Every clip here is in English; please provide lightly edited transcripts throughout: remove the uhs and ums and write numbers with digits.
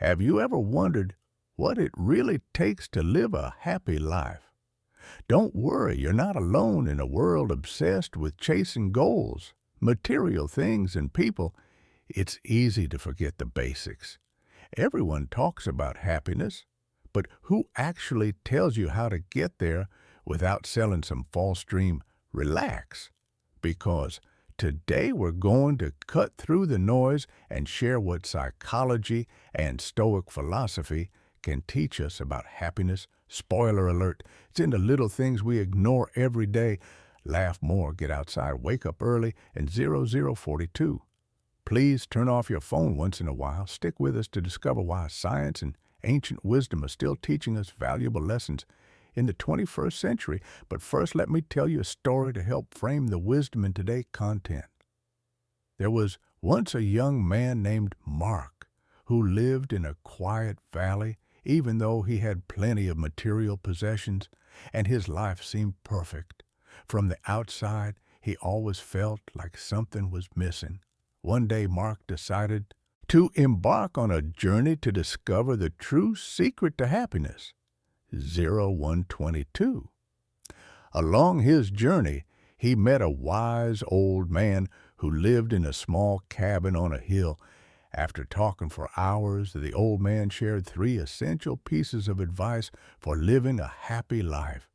Have you ever wondered what it really takes to live a happy life? Don't worry, you're not alone in a world obsessed with chasing goals, material things, and people. It's easy to forget the basics. Everyone talks about happiness, but who actually tells you how to get there without selling some false dream? Relax, because today we're going to cut through the noise and share what psychology and Stoic philosophy can teach us about happiness. Spoiler alert, it's in the little things we ignore every day. Laugh more, get outside, wake up early, and 0042. Please turn off your phone once in a while. Stick with us to discover why science and ancient wisdom are still teaching us valuable lessons in the 21st century. But first, let me tell you a story to help frame the wisdom in today's content. There was once a young man named Mark who lived in a quiet valley, even though he had plenty of material possessions and his life seemed perfect. From the outside, he always felt like something was missing. One day, Mark decided to embark on a journey to discover the true secret to happiness. 0122. Along his journey, he met a wise old man who lived in a small cabin on a hill. After talking for hours, the old man shared 3 essential pieces of advice for living a happy life.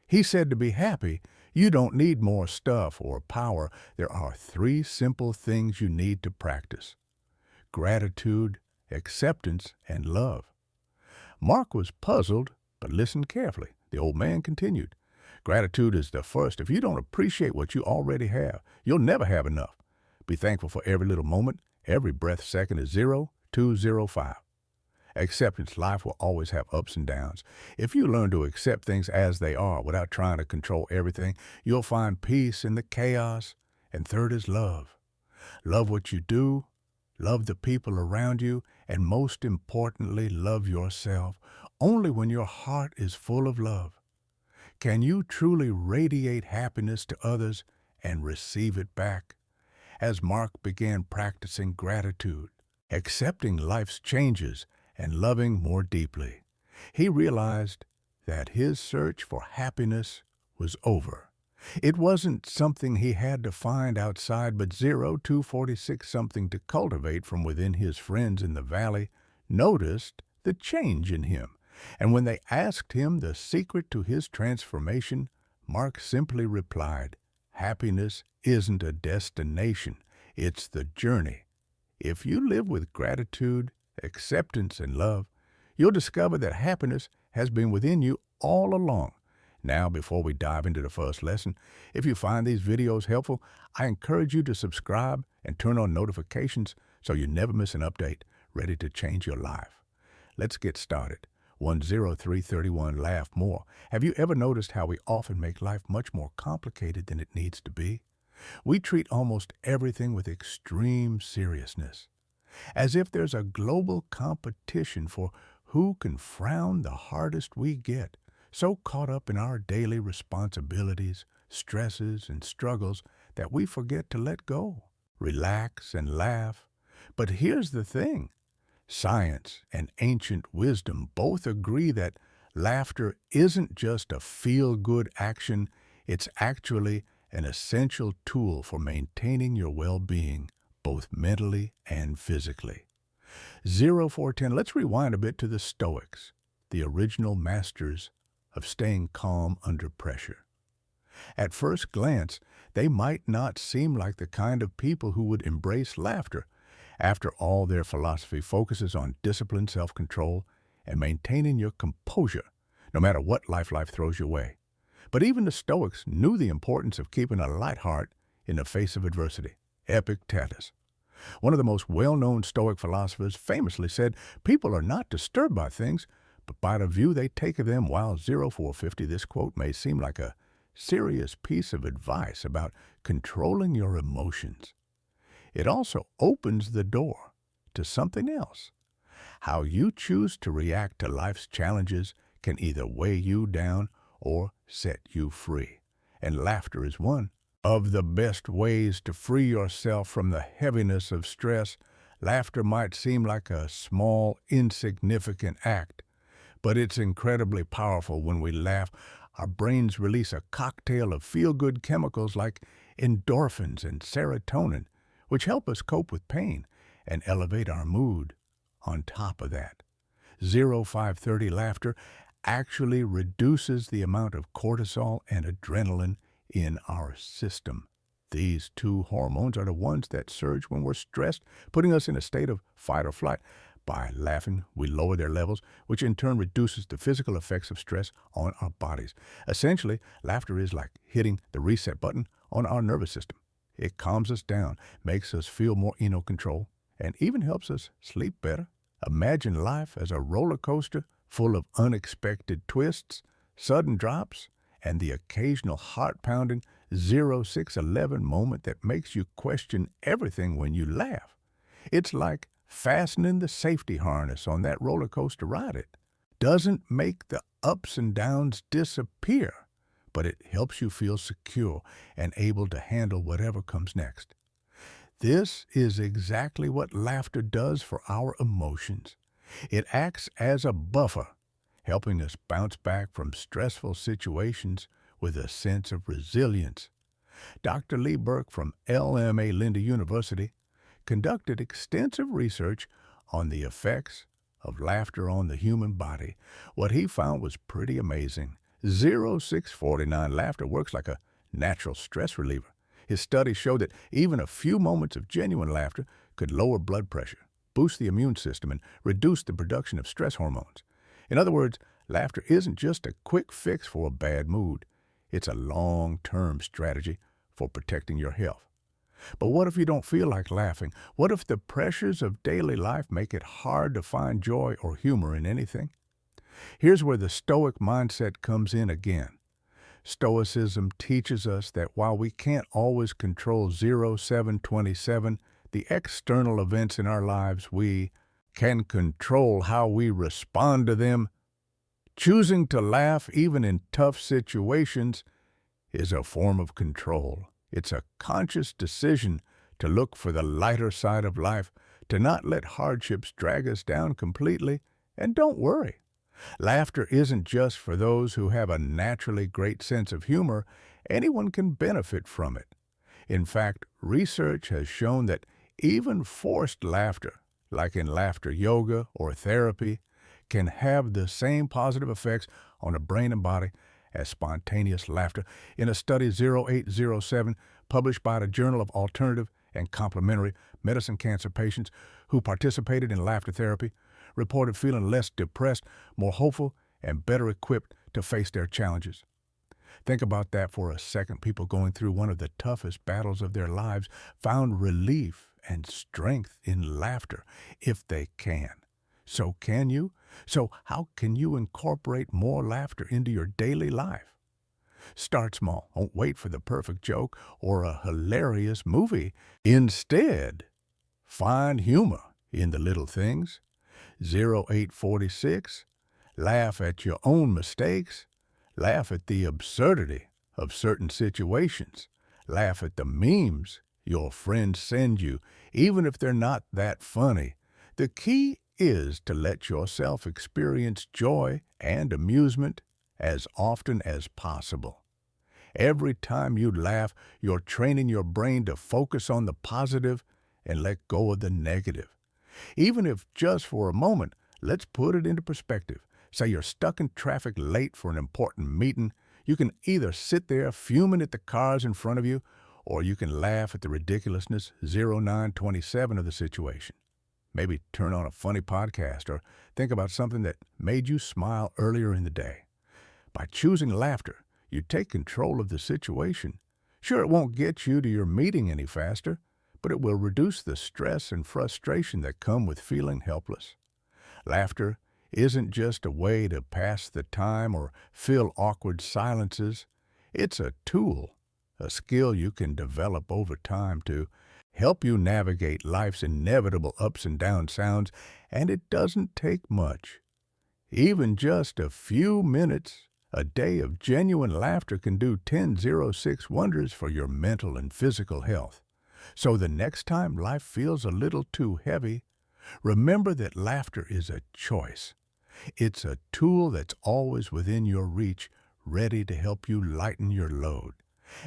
He said to be happy, you don't need more stuff or power. There are 3 simple things you need to practice: gratitude, acceptance, and love. Mark was puzzled, but listened carefully. The old man continued, gratitude is the first. If you don't appreciate what you already have, you'll never have enough. Be thankful for every little moment. Every breath second is 0205. Acceptance, life will always have ups and downs. If you learn to accept things as they are without trying to control everything, you'll find peace in the chaos. And third is love. Love what you do, love the people around you, and most importantly, love yourself. Only when your heart is full of love can you truly radiate happiness to others and receive it back. As Mark began practicing gratitude, accepting life's changes, and loving more deeply, he realized that his search for happiness was over. It wasn't something he had to find outside, but 0246, something to cultivate from within. His friends in the valley noticed the change in him, and when they asked him the secret to his transformation, Mark simply replied, happiness isn't a destination, it's the journey. If you live with gratitude, acceptance, and love, you'll discover that happiness has been within you all along. Now, before we dive into the first lesson, if you find these videos helpful, I encourage you to subscribe and turn on notifications so you never miss an update ready to change your life. Let's get started. 10331, laugh more. Have you ever noticed how we often make life much more complicated than it needs to be? We treat almost everything with extreme seriousness, as if there's a global competition for who can frown the hardest. We get so caught up in our daily responsibilities, stresses, and struggles that we forget to let go, relax, and laugh. But here's the thing. Science and ancient wisdom both agree that laughter isn't just a feel-good action, it's actually an essential tool for maintaining your well-being, both mentally and physically. 0410, let's rewind a bit to the Stoics, the original masters of staying calm under pressure. At first glance, they might not seem like the kind of people who would embrace laughter. After all, their philosophy focuses on discipline, self-control, and maintaining your composure, no matter what life throws your way. But even the Stoics knew the importance of keeping a light heart in the face of adversity. Epictetus, one of the most well-known Stoic philosophers, famously said, people are not disturbed by things, but by the view they take of them. While 0450, this quote may seem like a serious piece of advice about controlling your emotions, it also opens the door to something else. How you choose to react to life's challenges can either weigh you down or set you free. And laughter is one of the best ways to free yourself from the heaviness of stress. Laughter might seem like a small, insignificant act, but it's incredibly powerful. When we laugh, our brains release a cocktail of feel-good chemicals like endorphins and serotonin, which help us cope with pain and elevate our mood. On top of that, 0530 laughter actually reduces the amount of cortisol and adrenaline in our system. These two hormones are the ones that surge when we're stressed, putting us in a state of fight or flight. By laughing, we lower their levels, which in turn reduces the physical effects of stress on our bodies. Essentially, laughter is like hitting the reset button on our nervous system. It calms us down, makes us feel more in control, and even helps us sleep better. Imagine life as a roller coaster full of unexpected twists, sudden drops, and the occasional heart-pounding 0611 moment that makes you question everything when you laugh. It's like fastening the safety harness on that roller coaster ride. It doesn't make the ups and downs disappear, but it helps you feel secure and able to handle whatever comes next. This is exactly what laughter does for our emotions. It acts as a buffer, helping us bounce back from stressful situations with a sense of resilience. Dr. Lee Burke from LMA Linda University conducted extensive research on the effects of laughter on the human body. What he found was pretty amazing. 0649 laughter works like a natural stress reliever. His studies showed that even a few moments of genuine laughter could lower blood pressure, boost the immune system, and reduce the production of stress hormones. In other words, laughter isn't just a quick fix for a bad mood. It's a long-term strategy for protecting your health. But what if you don't feel like laughing? What if the pressures of daily life make it hard to find joy or humor in anything? Here's where the Stoic mindset comes in again. Stoicism teaches us that while we can't always control 0727, the external events in our lives, we can control how we respond to them. Choosing to laugh even in tough situations is a form of control. It's a conscious decision to look for the lighter side of life, to not let hardships drag us down completely. And don't worry, laughter isn't just for those who have a naturally great sense of humor. Anyone can benefit from it. In fact, research has shown that even forced laughter, like in laughter yoga or therapy, can have the same positive effects on the brain and body as spontaneous laughter. In a study 0807 published by the Journal of Alternative and Complementary Medicine, cancer patients who participated in laughter therapy reported feeling less depressed, more hopeful, and better equipped to face their challenges. Think about that for a second. People going through one of the toughest battles of their lives found relief and strength in laughter, if they can. So can you? So how can you incorporate more laughter into your daily life? Start small. Don't wait for the perfect joke or a hilarious movie. Instead, find humor in the little things. 0846, laugh at your own mistakes. Laugh at the absurdity of certain situations. Laugh at the memes your friends send you, even if they're not that funny. The key is to let yourself experience joy and amusement as often as possible. Every time you laugh, you're training your brain to focus on the positive and let go of the negative. Even if just for a moment, let's put it into perspective. Say you're stuck in traffic late for an important meeting. You can either sit there fuming at the cars in front of you, or you can laugh at the ridiculousness 0927 of the situation. Maybe turn on a funny podcast or think about something that made you smile earlier in the day. By choosing laughter, you take control of the situation. Sure, it won't get you to your meeting any faster, but it will reduce the stress and frustration that come with feeling helpless. Laughter isn't just a way to pass the time or fill awkward silences. It's a tool, a skill you can develop over time to help you navigate life's inevitable ups and down sounds, and it doesn't take much. Even just a few minutes a day of genuine laughter can do 10-06 wonders for your mental and physical health. So the next time life feels a little too heavy, remember that laughter is a choice. It's a tool that's always within your reach, ready to help you lighten your load.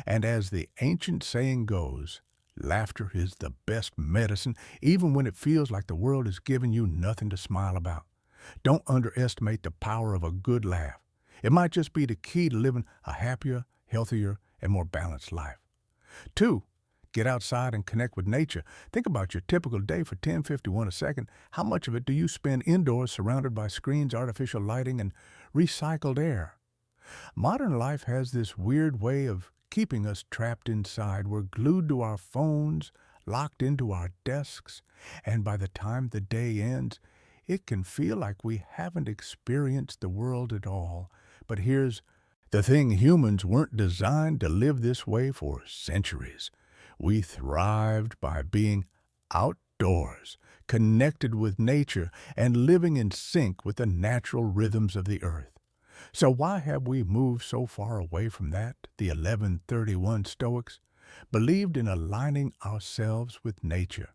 And as the ancient saying goes, laughter is the best medicine, even when it feels like the world is giving you nothing to smile about. Don't underestimate the power of a good laugh. It might just be the key to living a happier, healthier, and more balanced life. 2, get outside and connect with nature. Think about your typical day for 10:51 a second. How much of it do you spend indoors surrounded by screens, artificial lighting, and recycled air? Modern life has this weird way of keeping us trapped inside. We're glued to our phones, locked into our desks, and by the time the day ends, it can feel like we haven't experienced the world at all. But here's the thing: humans weren't designed to live this way for centuries. We thrived by being outdoors, connected with nature, and living in sync with the natural rhythms of the earth. So why have we moved so far away from that? The 1131 Stoics believed in aligning ourselves with nature.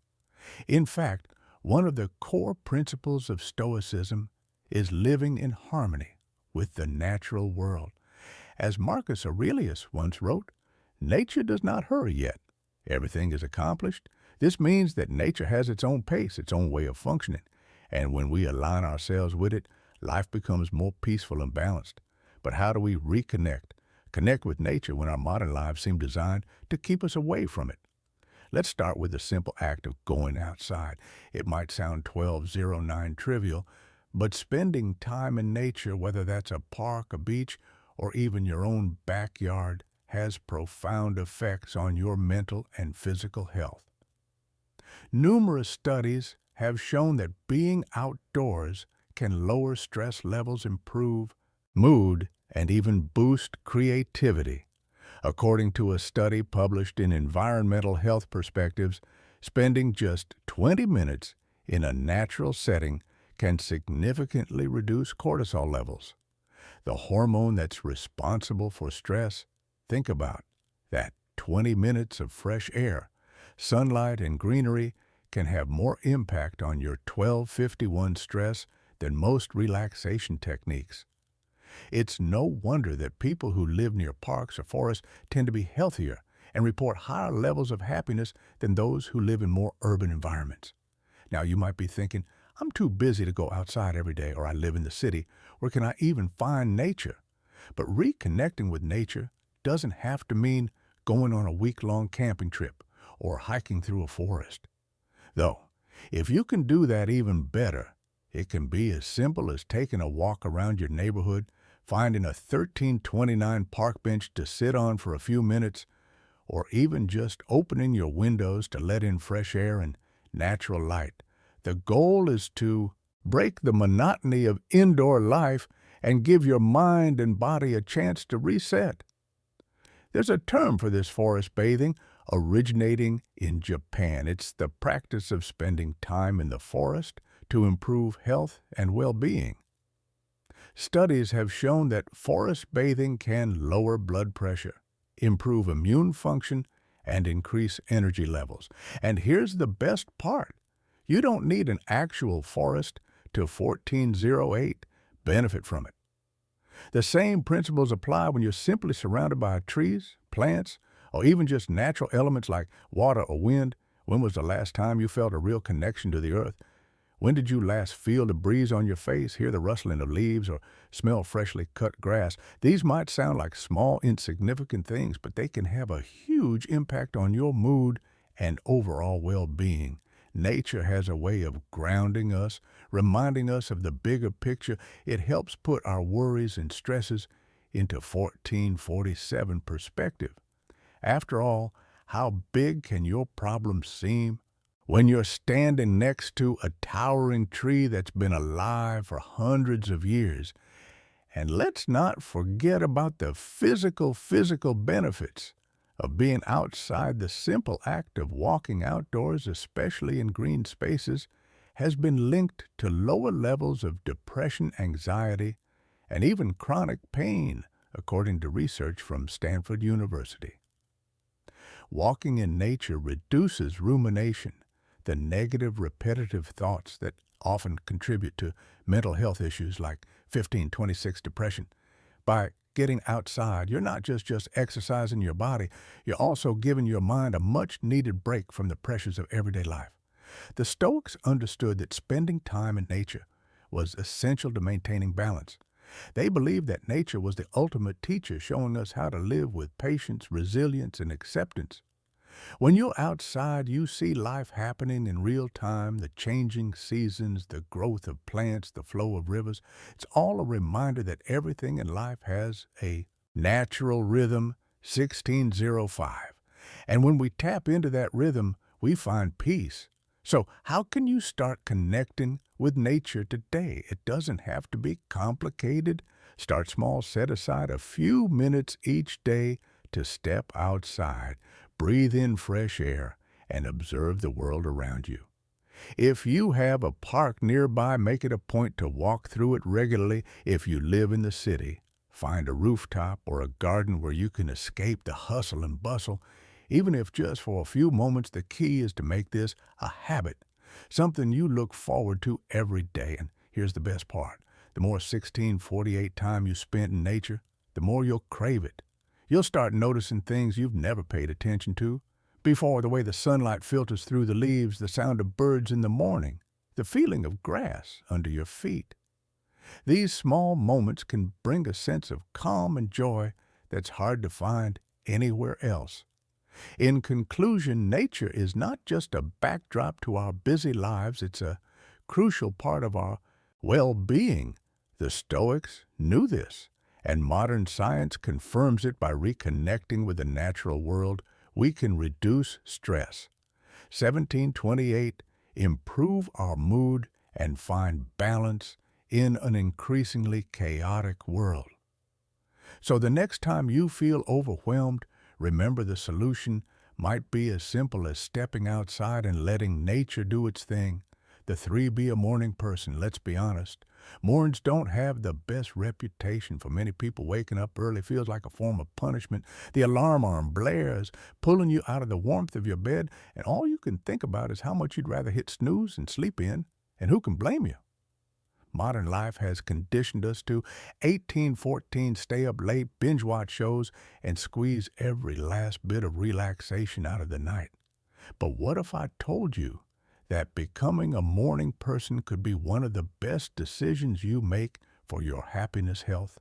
In fact, one of the core principles of Stoicism is living in harmony with the natural world. As Marcus Aurelius once wrote, nature does not hurry yet. Everything is accomplished. This means that nature has its own pace, its own way of functioning. And when we align ourselves with it, life becomes more peaceful and balanced. But how do we reconnect, connect with nature when our modern lives seem designed to keep us away from it? Let's start with the simple act of going outside. It might sound 1209 trivial, but spending time in nature, whether that's a park, a beach, or even your own backyard, has profound effects on your mental and physical health. Numerous studies have shown that being outdoors can lower stress levels, improve mood, and even boost creativity. According to a study published in Environmental Health Perspectives, spending just 20 minutes in a natural setting can significantly reduce cortisol levels, the hormone that's responsible for stress. Think about that. 20 minutes of fresh air, sunlight, and greenery can have more impact on your 1251 stress than most relaxation techniques. It's no wonder that people who live near parks or forests tend to be healthier and report higher levels of happiness than those who live in more urban environments. Now, you might be thinking, I'm too busy to go outside every day, or I live in the city. Where can I even find nature? But reconnecting with nature doesn't have to mean going on a week-long camping trip or hiking through a forest. Though, if you can do that, even better. It can be as simple as taking a walk around your neighborhood, finding a 1329 park bench to sit on for a few minutes, or even just opening your windows to let in fresh air and natural light. The goal is to break the monotony of indoor life and give your mind and body a chance to reset. There's a term for this: forest bathing, originating in Japan. It's the practice of spending time in the forest to improve health and well-being. Studies have shown that forest bathing can lower blood pressure, improve immune function, and increase energy levels. And here's the best part: you don't need an actual forest to 1408 benefit from it. The same principles apply when you're simply surrounded by trees, plants, or even just natural elements like water or wind. When was the last time you felt a real connection to the earth? When did you last feel the breeze on your face, hear the rustling of leaves, or smell freshly cut grass? These might sound like small, insignificant things, but they can have a huge impact on your mood and overall well-being. Nature has a way of grounding us, reminding us of the bigger picture. It helps put our worries and stresses into 1447 perspective. After all, how big can your problems seem when you're standing next to a towering tree that's been alive for hundreds of years? And let's not forget about the physical benefits of being outside. The simple act of walking outdoors, especially in green spaces, has been linked to lower levels of depression, anxiety, and even chronic pain, according to research from Stanford University. Walking in nature reduces rumination, the negative, repetitive thoughts that often contribute to mental health issues like 1526 depression. By getting outside, you're not just exercising your body, you're also giving your mind a much-needed break from the pressures of everyday life. The Stoics understood that spending time in nature was essential to maintaining balance. They believed that nature was the ultimate teacher, showing us how to live with patience, resilience, and acceptance. When you're outside, you see life happening in real time, the changing seasons, the growth of plants, the flow of rivers. It's all a reminder that everything in life has a natural rhythm, 1605. And when we tap into that rhythm, we find peace. So how can you start connecting with nature today? It doesn't have to be complicated. Start small, set aside a few minutes each day to step outside, breathe in fresh air, and observe the world around you. If you have a park nearby, make it a point to walk through it regularly. If you live in the city, find a rooftop or a garden where you can escape the hustle and bustle. Even if just for a few moments, the key is to make this a habit, something you look forward to every day. And here's the best part. The more 1648 time you spend in nature, the more you'll crave it. You'll start noticing things you've never paid attention to before, the way the sunlight filters through the leaves, the sound of birds in the morning, the feeling of grass under your feet. These small moments can bring a sense of calm and joy that's hard to find anywhere else. In conclusion, nature is not just a backdrop to our busy lives, it's a crucial part of our well-being. The Stoics knew this, and modern science confirms it. By reconnecting with the natural world, we can reduce stress. 1728, improve our mood, and find balance in an increasingly chaotic world. So the next time you feel overwhelmed, remember the solution might be as simple as stepping outside and letting nature do its thing. The 3 be a morning person, let's be honest. Mornings don't have the best reputation. For many people, waking up early feels like a form of punishment. The alarm blares, pulling you out of the warmth of your bed, and all you can think about is how much you'd rather hit snooze and sleep in, and who can blame you? Modern life has conditioned us to 1814 stay up late, binge watch shows, and squeeze every last bit of relaxation out of the night. But what if I told you that becoming a morning person could be one of the best decisions you make for your happiness, health,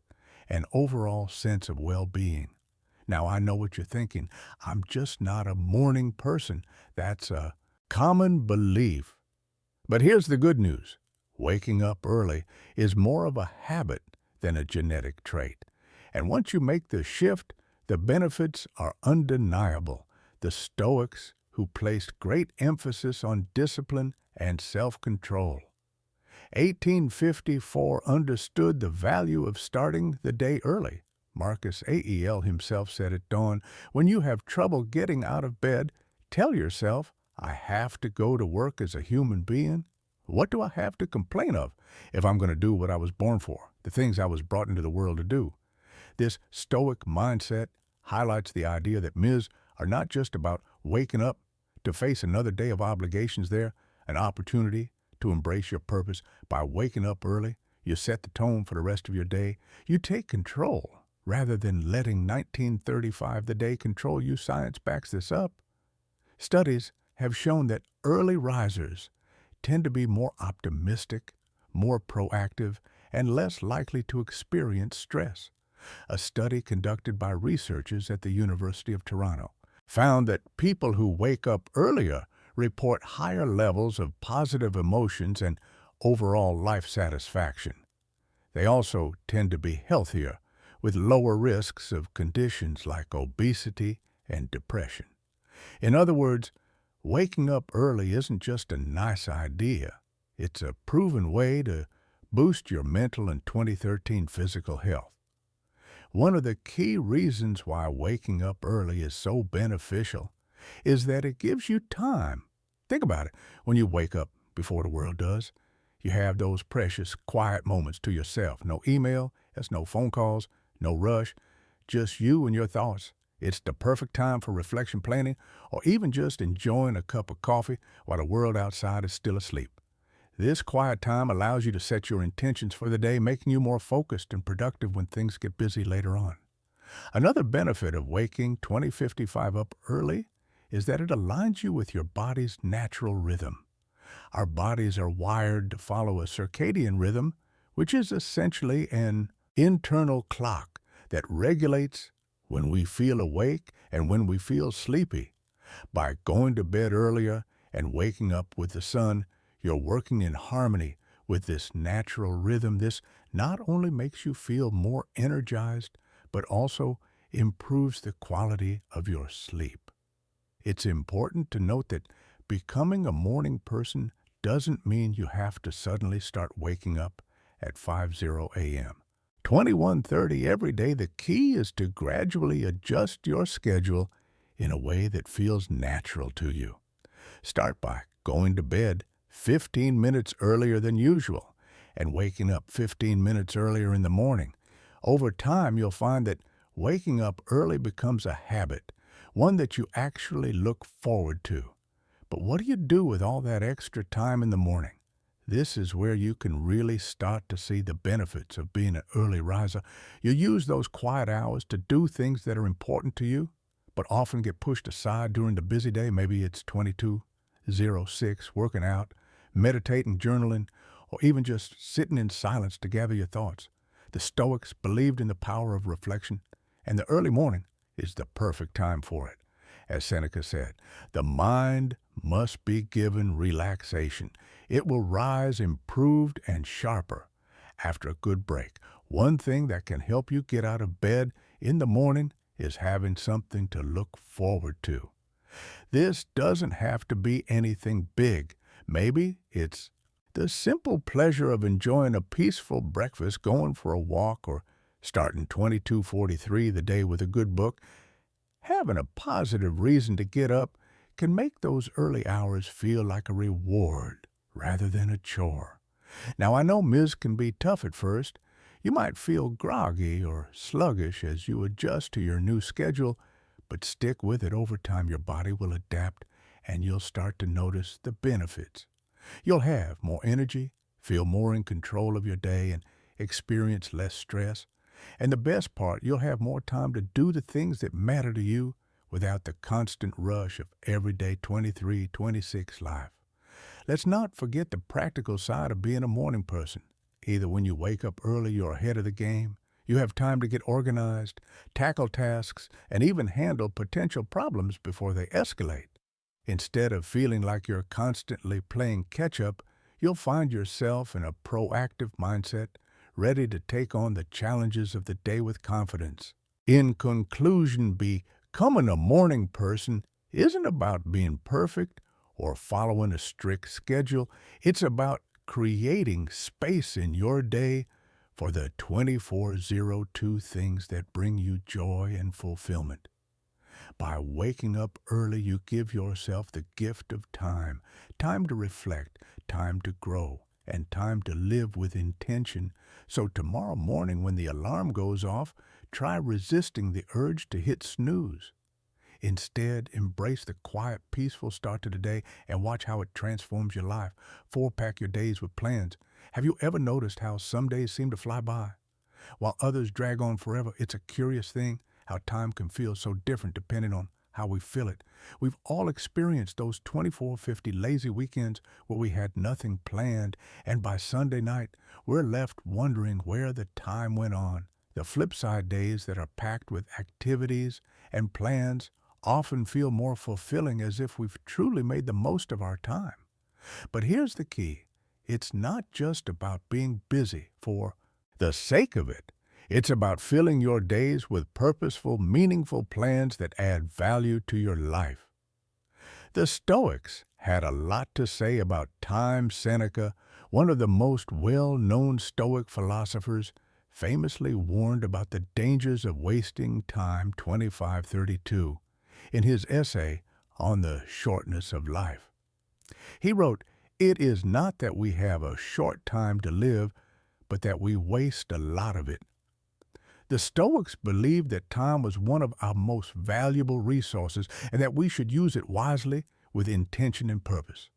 and overall sense of well-being? Now, I know what you're thinking. I'm just not a morning person. That's a common belief. But here's the good news. Waking up early is more of a habit than a genetic trait. And once you make the shift, the benefits are undeniable. The Stoics, who placed great emphasis on discipline and self-control, 1854 understood the value of starting the day early. Marcus Aurelius himself said at dawn, when you have trouble getting out of bed, tell yourself, I have to go to work as a human being. What do I have to complain of if I'm going to do what I was born for, the things I was brought into the world to do? This Stoic mindset highlights the idea that myths are not just about waking up to face another day of obligations. They're an opportunity to embrace your purpose. By waking up early, you set the tone for the rest of your day. You take control rather than letting 1935 the day control you. Science backs this up. Studies have shown that early risers tend to be more optimistic, more proactive, and less likely to experience stress. A study conducted by researchers at the University of Toronto found that people who wake up earlier report higher levels of positive emotions and overall life satisfaction. They also tend to be healthier, with lower risks of conditions like obesity and depression. In other words, waking up early isn't just a nice idea. It's a proven way to boost your mental and 2013 physical health. One of the key reasons why waking up early is so beneficial is that it gives you time. Think about it. When you wake up before the world does, you have those precious quiet moments to yourself. No email, there's no phone calls, no rush, just you and your thoughts. It's the perfect time for reflection planning or even just enjoying a cup of coffee while the world outside is still asleep. This quiet time allows you to set your intentions for the day, making you more focused and productive when things get busy later on. Another benefit of waking 2055 up early is that it aligns you with your body's natural rhythm. Our bodies are wired to follow a circadian rhythm, which is essentially an internal clock that regulates when we feel awake and when we feel sleepy. By going to bed earlier and waking up with the sun, you're working in harmony with this natural rhythm. This not only makes you feel more energized, but also improves the quality of your sleep. It's important to note that becoming a morning person doesn't mean you have to suddenly start waking up at 50 a.m. 21:30 every day. The key is to gradually adjust your schedule in a way that feels natural to you. Start by going to bed 15 minutes earlier than usual and waking up 15 minutes earlier in the morning. Over time, you'll find that waking up early becomes a habit, one that you actually look forward to. But what do you do with all that extra time in the morning? This is where you can really start to see the benefits of being an early riser. You use those quiet hours to do things that are important to you, but often get pushed aside during the busy day. Maybe it's 22:06, working out, meditating, journaling, or even just sitting in silence to gather your thoughts. The Stoics believed in the power of reflection, and the early morning is the perfect time for it. As Seneca said, the mind must be given relaxation. It will rise improved and sharper after a good break. One thing that can help you get out of bed in the morning is having something to look forward to. This doesn't have to be anything big. Maybe it's the simple pleasure of enjoying a peaceful breakfast, going for a walk, or starting 22:43 the day with a good book. Having a positive reason to get up can make those early hours feel like a reward rather than a chore. Now, I know Ms. can be tough at first. You might feel groggy or sluggish as you adjust to your new schedule, but stick with it. Over time, your body will adapt and you'll start to notice the benefits. You'll have more energy, feel more in control of your day, and experience less stress. And the best part, you'll have more time to do the things that matter to you without the constant rush of everyday 23-26 life. Let's not forget the practical side of being a morning person. Either when you wake up early, you're ahead of the game. You have time to get organized, tackle tasks, and even handle potential problems before they escalate. Instead of feeling like you're constantly playing catch-up, you'll find yourself in a proactive mindset, ready to take on the challenges of the day with confidence. In conclusion, becoming a morning person isn't about being perfect or following a strict schedule. It's about creating space in your day for the 2402 things that bring you joy and fulfillment. By waking up early, you give yourself the gift of time, time to reflect, time to grow, and time to live with intention. So tomorrow morning when the alarm goes off, try resisting the urge to hit snooze. Instead, embrace the quiet, peaceful start to the day and watch how it transforms your life. Four-pack your days with plans. Have you ever noticed how some days seem to fly by, while others drag on forever? It's a curious thing how time can feel so different depending on how we feel it. We've all experienced those 24/50 lazy weekends where we had nothing planned, and by Sunday night, we're left wondering where the time went on. The flip side days that are packed with activities and plans often feel more fulfilling, as if we've truly made the most of our time. But here's the key. It's not just about being busy for the sake of it. It's about filling your days with purposeful, meaningful plans that add value to your life. The Stoics had a lot to say about time. Seneca, one of the most well-known Stoic philosophers, famously warned about the dangers of wasting time, 2532, in his essay on the shortness of life. He wrote, "It is not that we have a short time to live, but that we waste a lot of it." The Stoics believed that time was one of our most valuable resources and that we should use it wisely with intention and purpose.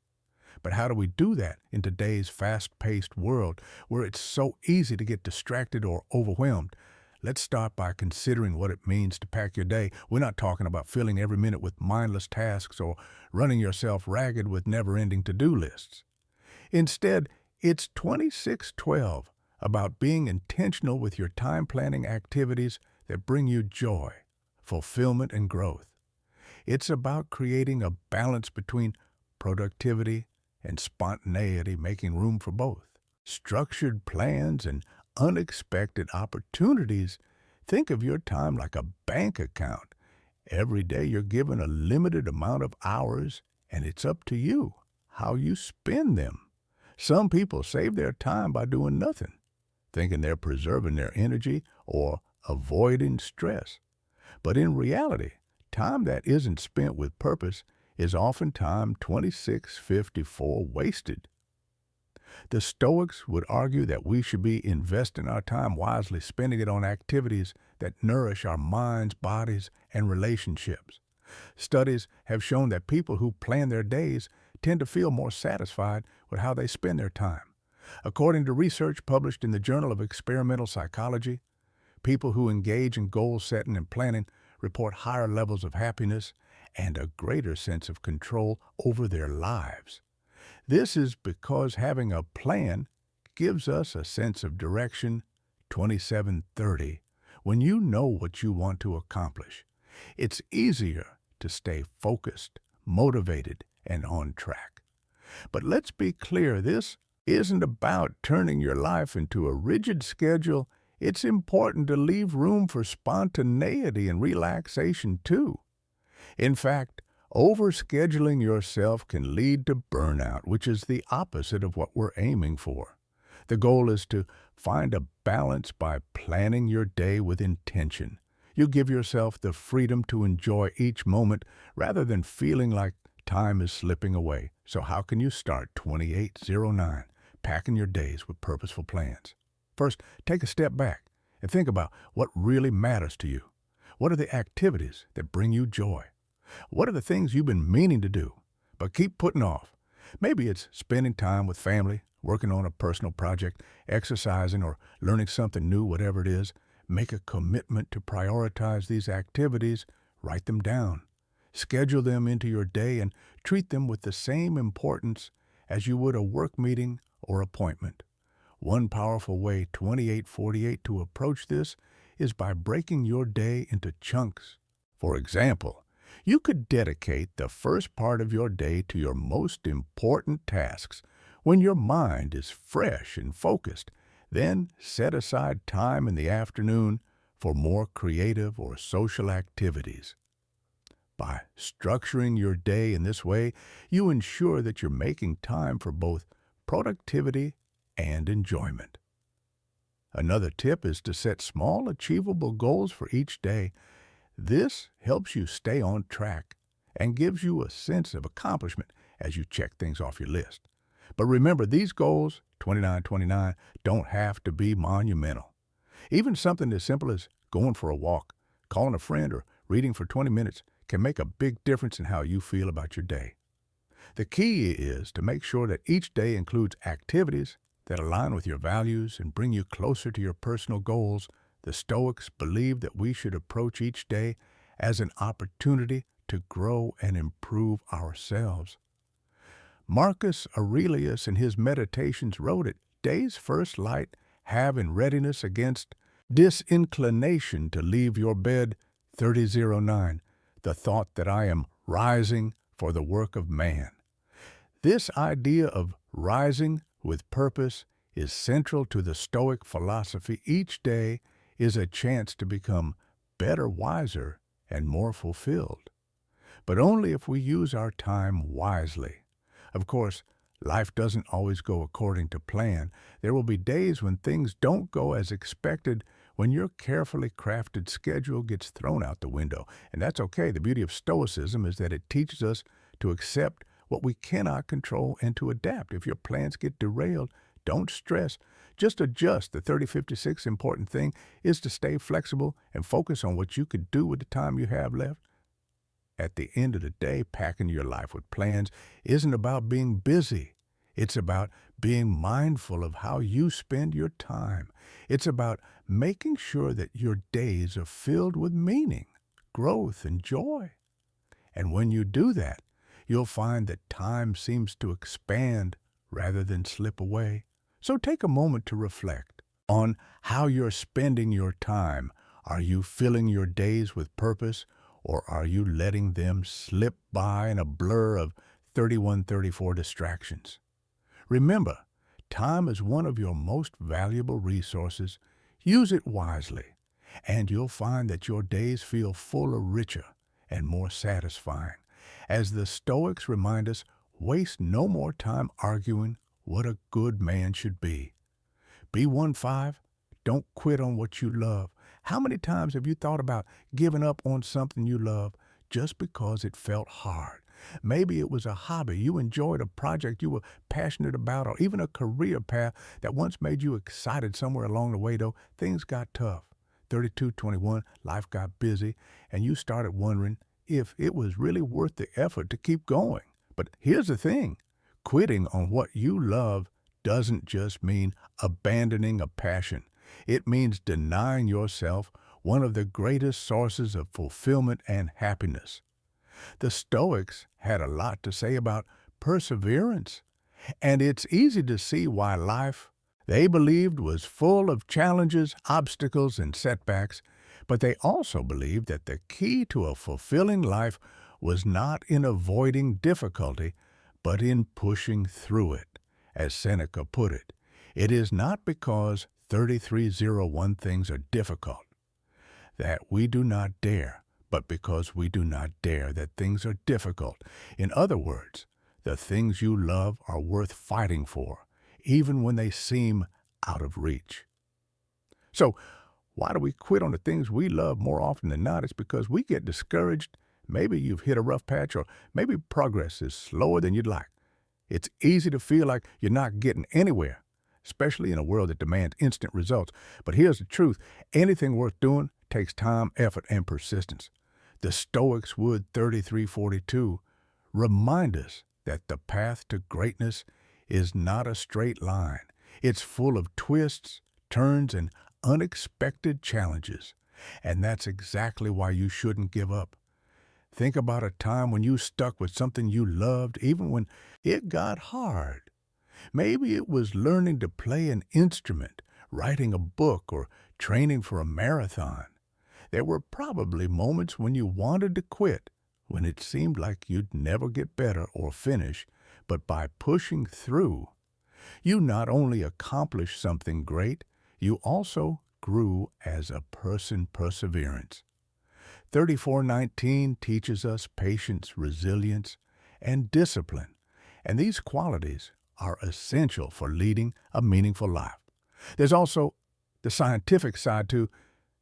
But how do we do that in today's fast-paced world where it's so easy to get distracted or overwhelmed? Let's start by considering what it means to pack your day. We're not talking about filling every minute with mindless tasks or running yourself ragged with never-ending to-do lists. Instead, it's 2612, about being intentional with your time planning activities that bring you joy, fulfillment, and growth. It's about creating a balance between productivity and spontaneity, making room for both. Structured plans and unexpected opportunities. Think of your time like a bank account. Every day you're given a limited amount of hours, and it's up to you how you spend them. Some people save their time by doing nothing, thinking they're preserving their energy or avoiding stress. But in reality, time that isn't spent with purpose is often time 2654 wasted. The Stoics would argue that we should be investing our time wisely, spending it on activities that nourish our minds, bodies, and relationships. Studies have shown that people who plan their days tend to feel more satisfied with how they spend their time. According to research published in the Journal of Experimental Psychology, people who engage in goal setting and planning report higher levels of happiness and a greater sense of control over their lives. This is because having a plan gives us a sense of direction. 2730. When you know what you want to accomplish, it's easier to stay focused, motivated, and on track. But let's be clear, this isn't about turning your life into a rigid schedule. It's important to leave room for spontaneity and relaxation too. In fact, overscheduling yourself can lead to burnout, which is the opposite of what we're aiming for. The goal is to find a balance by planning your day with intention. You give yourself the freedom to enjoy each moment rather than feeling like time is slipping away. So how can you start 2809, packing your days with purposeful plans? First, take a step back and think about what really matters to you. What are the activities that bring you joy? What are the things you've been meaning to do, but keep putting off? Maybe it's spending time with family, working on a personal project, exercising, or learning something new, whatever it is. Make a commitment to prioritize these activities. Write them down. Schedule them into your day and treat them with the same importance as you would a work meeting or appointment. One powerful way, 2848, to approach this is by breaking your day into chunks. For example, you could dedicate the first part of your day to your most important tasks when your mind is fresh and focused. Then set aside time in the afternoon for more creative or social activities. By structuring your day in this way, you ensure that you're making time for both productivity and enjoyment. Another tip is to set small, achievable goals for each day. This helps you stay on track and gives you a sense of accomplishment as you check things off your list. But remember, these goals, 2929, don't have to be monumental. Even something as simple as going for a walk, calling a friend, or reading for 20 minutes can make a big difference in how you feel about your day. The key is to make sure that each day includes activities that align with your values and bring you closer to your personal goals. The Stoics believe that we should approach each day as an opportunity to grow and improve ourselves. Marcus Aurelius in his Meditations wrote it, "Day's first light have in readiness against disinclination to leave your bed." 3009, the thought that I am rising for the work of man. This idea of rising with purpose is central to the Stoic philosophy. Each day is a chance to become better, wiser, and more fulfilled. But only if we use our time wisely. Of course, life doesn't always go according to plan. There will be days when things don't go as expected, when your carefully crafted schedule gets thrown out the window. And that's okay. The beauty of Stoicism is that it teaches us to accept what we cannot control and to adapt. If your plans get derailed, Don't stress. Just adjust. The 30-56 important thing is to stay flexible and focus on what you could do with the time you have left. At the end of the day, packing your life with plans isn't about being busy. It's about being mindful of how you spend your time. It's about making sure that your days are filled with meaning, growth, and joy. And when you do that, you'll find that time seems to expand rather than slip away. So take a moment to reflect on how you're spending your time. Are you filling your days with purpose, or are you letting them slip by in a blur of 3134 distractions? Remember, time is one of your most valuable resources. Use it wisely, and you'll find that your days feel fuller, richer, and more satisfying. As the Stoics remind us, waste no more time arguing what a good man should be. B15, don't quit on what you love. How many times have you thought about giving up on something you love just because it felt hard? Maybe it was a hobby you enjoyed, a project you were passionate about, or even a career path that once made you excited. Somewhere along the way, though, things got tough. 32-21, life got busy, and you started wondering if it was really worth the effort to keep going. But here's the thing. Quitting on what you love doesn't just mean abandoning a passion. It means denying yourself one of the greatest sources of fulfillment and happiness. The Stoics had a lot to say about perseverance, and it's easy to see why life, they believed, was full of challenges, obstacles, and setbacks, but they also believed that the key to a fulfilling life was not in avoiding difficulty, but in pushing through it. As Seneca put it, it is not because 3301 things are difficult that we do not dare, but because we do not dare that things are difficult. In other words, the things you love are worth fighting for, even when they seem out of reach. So, why do we quit on the things we love more often than not? It's because we get discouraged. Maybe you've hit a rough patch, or maybe progress is slower than you'd like. It's easy to feel like you're not getting anywhere, especially in a world that demands instant results. But here's the truth. Anything worth doing takes time, effort, and persistence. The Stoics would 3342 remind us that the path to greatness is not a straight line. It's full of twists, turns, and unexpected challenges. And that's exactly why you shouldn't give up. Think about a time when you stuck with something you loved, even when it got hard. Maybe it was learning to play an instrument, writing a book, or training for a marathon. There were probably moments when you wanted to quit, when it seemed like you'd never get better or finish, but by pushing through, you not only accomplished something great, you also grew as a person. Perseverance. 3419 teaches us patience, resilience, and discipline, and these qualities are essential for leading a meaningful life. There's also the scientific side too.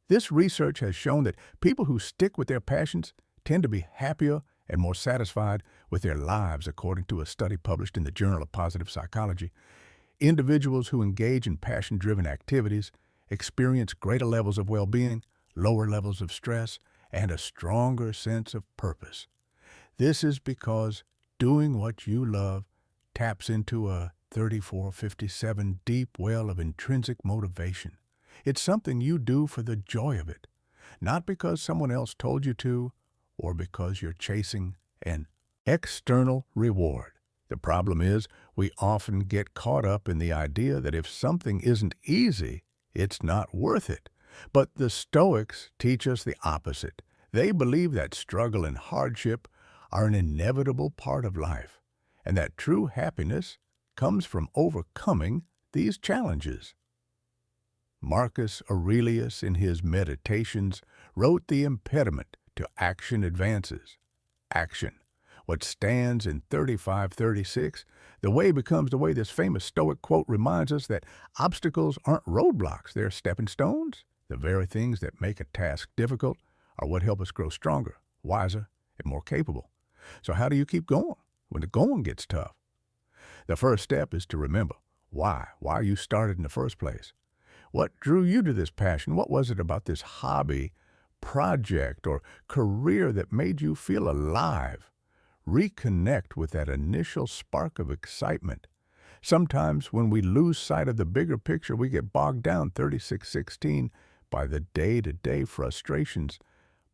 This research has shown that people who stick with their passions tend to be happier and more satisfied with their lives, according to a study published in the Journal of Positive Psychology. Individuals who engage in passion-driven activities experience greater levels of well-being, lower levels of stress, and a stronger sense of purpose. This is because doing what you love taps into a 3457 deep well of intrinsic motivation. It's something you do for the joy of it, not because someone else told you to or because you're chasing an external reward. The problem is, we often get caught up in the idea that if something isn't easy, it's not worth it. But the Stoics teach us the opposite. They believe that struggle and hardship are an inevitable part of life, and that true happiness comes from overcoming these challenges. Marcus Aurelius, in his Meditations, wrote the impediment to action advances. Action. What stands in 3536, the way becomes the way. This famous Stoic quote reminds us that obstacles aren't roadblocks, they're stepping stones. The very things that make a task difficult are what help us grow stronger, wiser, and more capable. So how do you keep going when the going gets tough? The first step is to remember, Why you started in the first place. What drew you to this passion? What was it about this hobby, project, or career that made you feel alive? Reconnect with that initial spark of excitement. Sometimes when we lose sight of the bigger picture, we get bogged down 3616 by the day-to-day frustrations.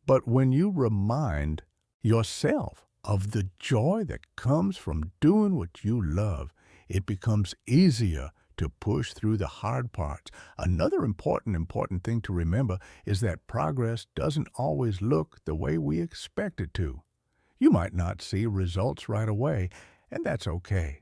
But when you remind yourself of the joy that comes from doing what you love, it becomes easier to push through the hard parts. Another important thing to remember is that progress doesn't always look the way we expect it to. You might not see results right away, and that's okay.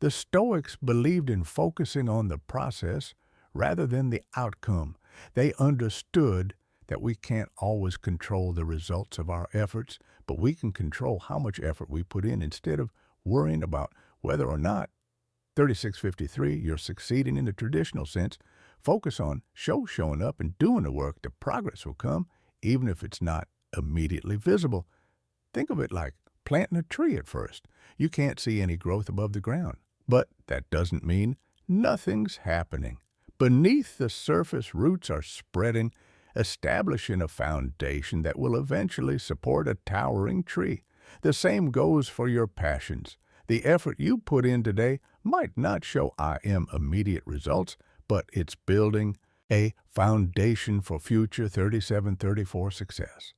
The Stoics believed in focusing on the process rather than the outcome. They understood that we can't always control the results of our efforts, but we can control how much effort we put in instead of worrying about whether or not 3653 you're succeeding in the traditional sense. Focus on showing up and doing the work. The progress will come, even if it's not immediately visible. Think of it like planting a tree at first. You can't see any growth above the ground, but that doesn't mean nothing's happening. Beneath the surface, roots are spreading, establishing a foundation that will eventually support a towering tree. The same goes for your passions. The effort you put in today might not show immediate results, but it's building a foundation for future 3734 success.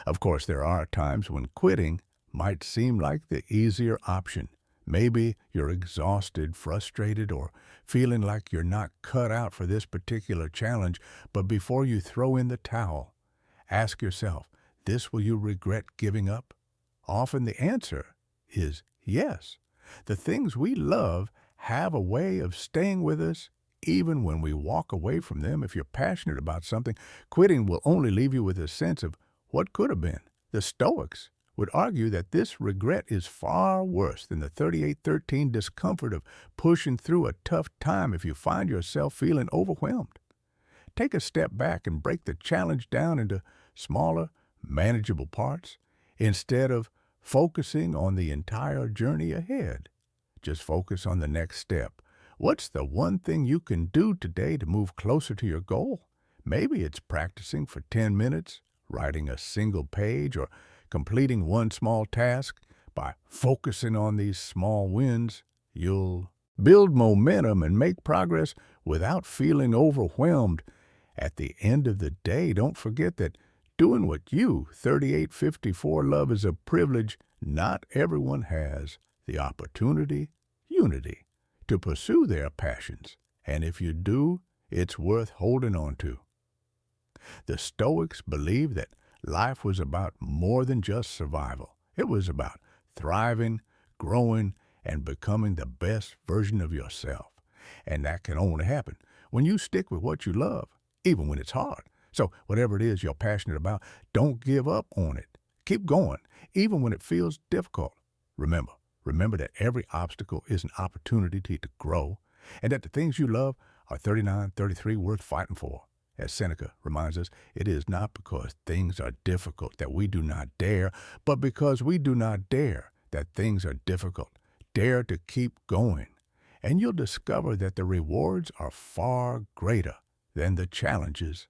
Of course, there are times when quitting might seem like the easier option. Maybe you're exhausted, frustrated, or feeling like you're not cut out for this particular challenge, but before you throw in the towel, ask yourself, will you regret giving up? Often the answer is yes. The things we love have a way of staying with us even when we walk away from them. If you're passionate about something, quitting will only leave you with a sense of what could have been. The Stoics would argue that this regret is far worse than the 3813 discomfort of pushing through a tough time if you find yourself feeling overwhelmed. Take a step back and break the challenge down into smaller, manageable parts instead of focusing on the entire journey ahead. Just focus on the next step. What's the one thing you can do today to move closer to your goal? Maybe it's practicing for 10 minutes, writing a single page, or completing one small task. By focusing on these small wins, you'll build momentum and make progress without feeling overwhelmed. At the end of the day, don't forget that doing what you, 3854, love is a privilege. Not everyone has the unity, to pursue their passions. And if you do, it's worth holding on to. The Stoics believed that life was about more than just survival. It was about thriving, growing, and becoming the best version of yourself. And that can only happen when you stick with what you love, even when it's hard. So whatever it is you're passionate about, don't give up on it. Keep going, even when it feels difficult. Remember that every obstacle is an opportunity to grow, and that the things you love are 3933 worth fighting for. As Seneca reminds us, it is not because things are difficult that we do not dare, but because we do not dare that things are difficult. Dare to keep going, and you'll discover that the rewards are far greater than the challenges.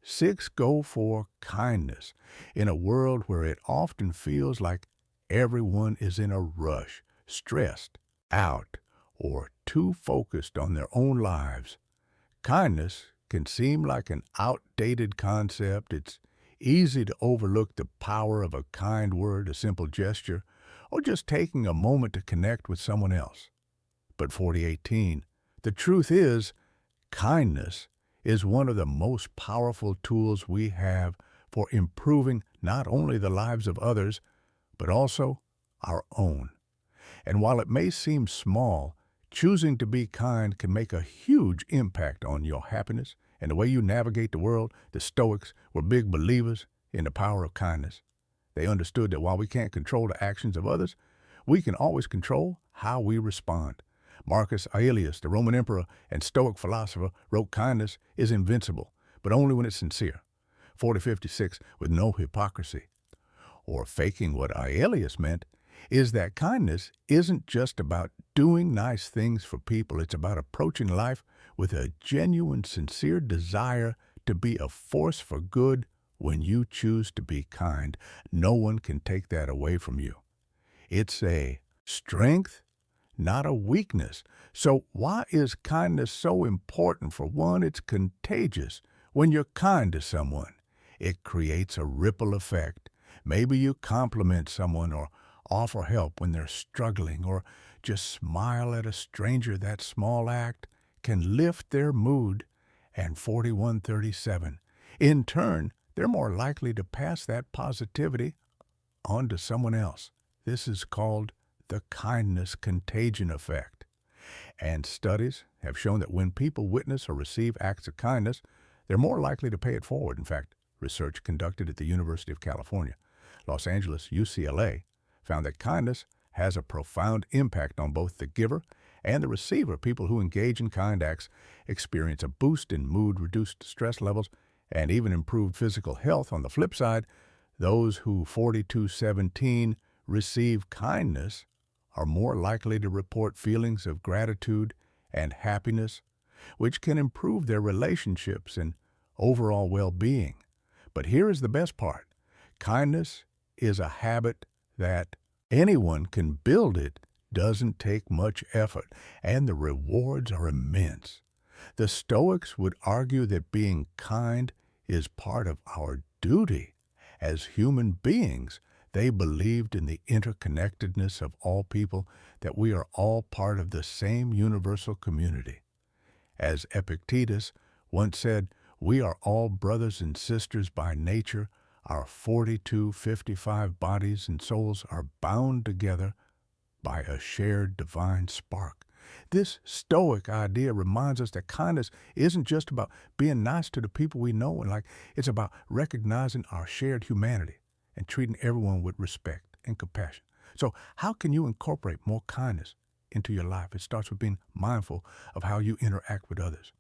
6, go for kindness. In a world where it often feels like everyone is in a rush, stressed out, or too focused on their own lives, kindness can seem like an outdated concept. It's easy to overlook the power of a kind word, a simple gesture, or just taking a moment to connect with someone else. But 4018, the truth is, kindness is one of the most powerful tools we have for improving not only the lives of others, but also our own. And while it may seem small, choosing to be kind can make a huge impact on your happiness and the way you navigate the world. The Stoics were big believers in the power of kindness. They understood that while we can't control the actions of others, we can always control how we respond. Marcus Aurelius, the Roman emperor and Stoic philosopher, wrote, "Kindness is invincible, but only when it's sincere." 4056, with no hypocrisy. Or faking what Aurelius meant is that kindness isn't just about doing nice things for people. It's about approaching life with a genuine, sincere desire to be a force for good when you choose to be kind. No one can take that away from you. It's a strength, not a weakness. So why is kindness so important? For one, it's contagious. When you're kind to someone, it creates a ripple effect. Maybe you compliment someone or offer help when they're struggling, or just smile at a stranger. That small act can lift their mood. And 4137. In turn, they're more likely to pass that positivity on to someone else. This is called the kindness contagion effect. And studies have shown that when people witness or receive acts of kindness, they're more likely to pay it forward. In fact, research conducted at the University of California, Los Angeles, UCLA, found that kindness has a profound impact on both the giver and the receiver. People who engage in kind acts experience a boost in mood, reduced stress levels, and even improved physical health. On the flip side, those who 4217 receive kindness are more likely to report feelings of gratitude and happiness, which can improve their relationships and overall well-being. But here is the best part. Kindness is a habit that anyone can build. It doesn't take much effort, and the rewards are immense. The Stoics would argue that being kind is part of our duty. As human beings, they believed in the interconnectedness of all people, that we are all part of the same universal community. As Epictetus once said, we are all brothers and sisters by nature. Our 4255 bodies and souls are bound together by a shared divine spark. This Stoic idea reminds us that kindness isn't just about being nice to the people we know and like. It's about recognizing our shared humanity and treating everyone with respect and compassion. So how can you incorporate more kindness into your life? It starts with being mindful of how you interact with others.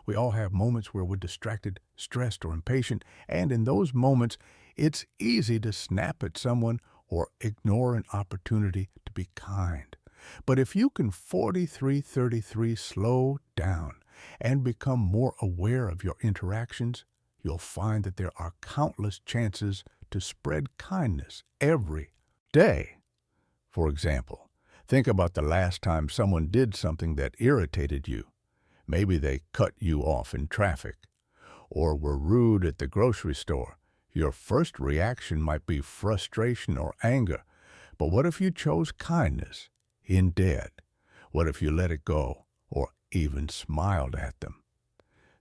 We all have moments where we're distracted, stressed, or impatient, and in those moments, it's easy to snap at someone or ignore an opportunity to be kind. But if you can 4333 slow down and become more aware of your interactions, you'll find that there are countless chances to spread kindness every day. For example, think about the last time someone did something that irritated you. Maybe they cut you off in traffic or were rude at the grocery store. Your first reaction might be frustration or anger. But what if you chose kindness instead? What if you let it go or even smiled at them?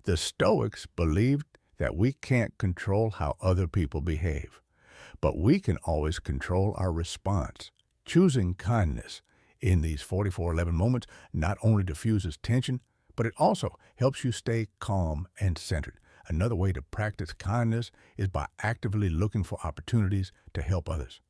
The Stoics believed that we can't control how other people behave, but we can always control our response. Choosing kindness in these 4411 moments not only diffuses tension, but it also helps you stay calm and centered. Another way to practice kindness is by actively looking for opportunities to help others.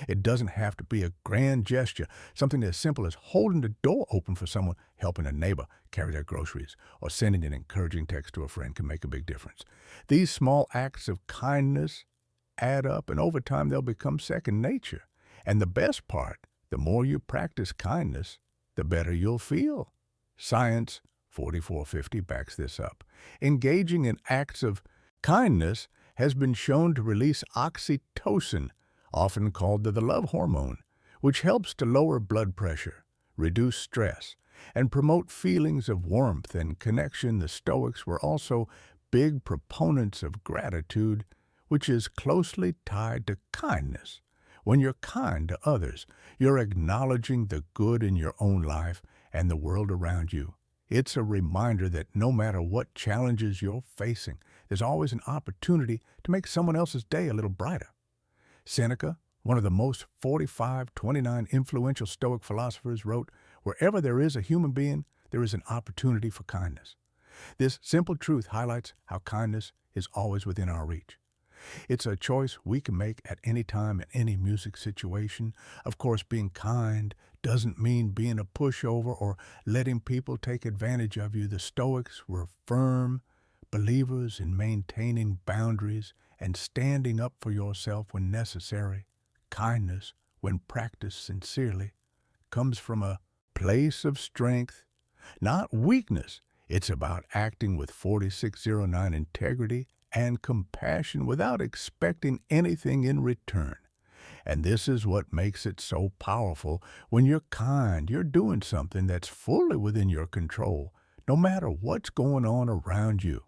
It doesn't have to be a grand gesture. Something as simple as holding the door open for someone, helping a neighbor carry their groceries, or sending an encouraging text to a friend can make a big difference. These small acts of kindness add up, and over time they'll become second nature. And the best part, the more you practice kindness, the better you'll feel. Science 4450 backs this up. Engaging in acts of kindness has been shown to release oxytocin, often called the love hormone, which helps to lower blood pressure, reduce stress, and promote feelings of warmth and connection. The Stoics were also big proponents of gratitude, which is closely tied to kindness. When you're kind to others, you're acknowledging the good in your own life and the world around you. It's a reminder that no matter what challenges you're facing, there's always an opportunity to make someone else's day a little brighter. Seneca, one of the most 4529 influential Stoic philosophers, wrote, "Wherever there is a human being, there is an opportunity for kindness." This simple truth highlights how kindness is always within our reach. It's a choice we can make at any time, in any music situation. Of course, being kind doesn't mean being a pushover or letting people take advantage of you. The Stoics were firm believers in maintaining boundaries and standing up for yourself when necessary. Kindness, when practiced sincerely, comes from a place of strength, not weakness. It's about acting with 4609 integrity and compassion without expecting anything in return. And this is what makes it so powerful. When you're kind, you're doing something that's fully within your control, no matter what's going on around you.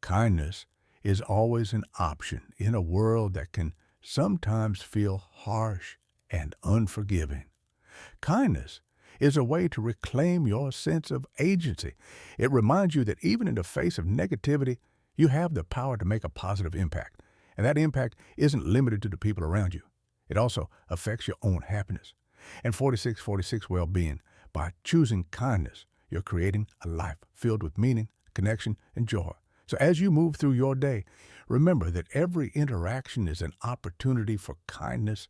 Kindness is always an option in a world that can sometimes feel harsh and unforgiving. Kindness is a way to reclaim your sense of agency. It reminds you that even in the face of negativity, you have the power to make a positive impact. And that impact isn't limited to the people around you. It also affects your own happiness. And 4646 well-being. By choosing kindness, you're creating a life filled with meaning, connection, and joy. So as you move through your day, remember that every interaction is an opportunity for kindness.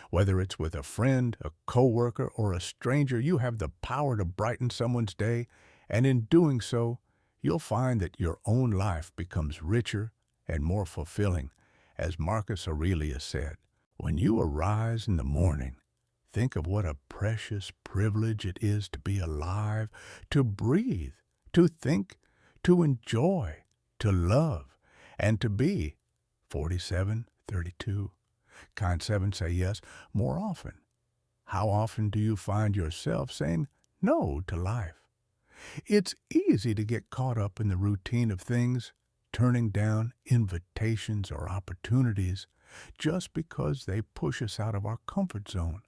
Whether it's with a friend, a coworker, or a stranger, you have the power to brighten someone's day. And in doing so, you'll find that your own life becomes richer and more fulfilling. As Marcus Aurelius said, when you arise in the morning, think of what a precious privilege it is to be alive, to breathe, to think, to enjoy, to love, and to be. 4732. Kind 7 say yes more often. How often do you find yourself saying no to life? It's easy to get caught up in the routine of things, turning down invitations or opportunities just because they push us out of our comfort zone.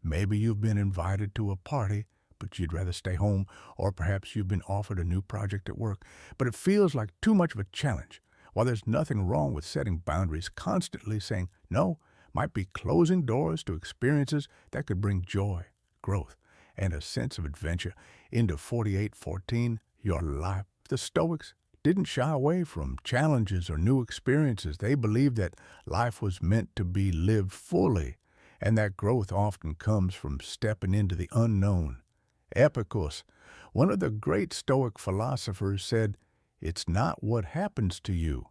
Maybe you've been invited to a party, but you'd rather stay home, or perhaps you've been offered a new project at work, but it feels like too much of a challenge. While there's nothing wrong with setting boundaries, constantly saying no might be closing doors to experiences that could bring joy, growth, and a sense of adventure into 4814, your life. The Stoics didn't shy away from challenges or new experiences. They believed that life was meant to be lived fully, and that growth often comes from stepping into the unknown. Epicurus, one of the great Stoic philosophers, said, "It's not what happens to you,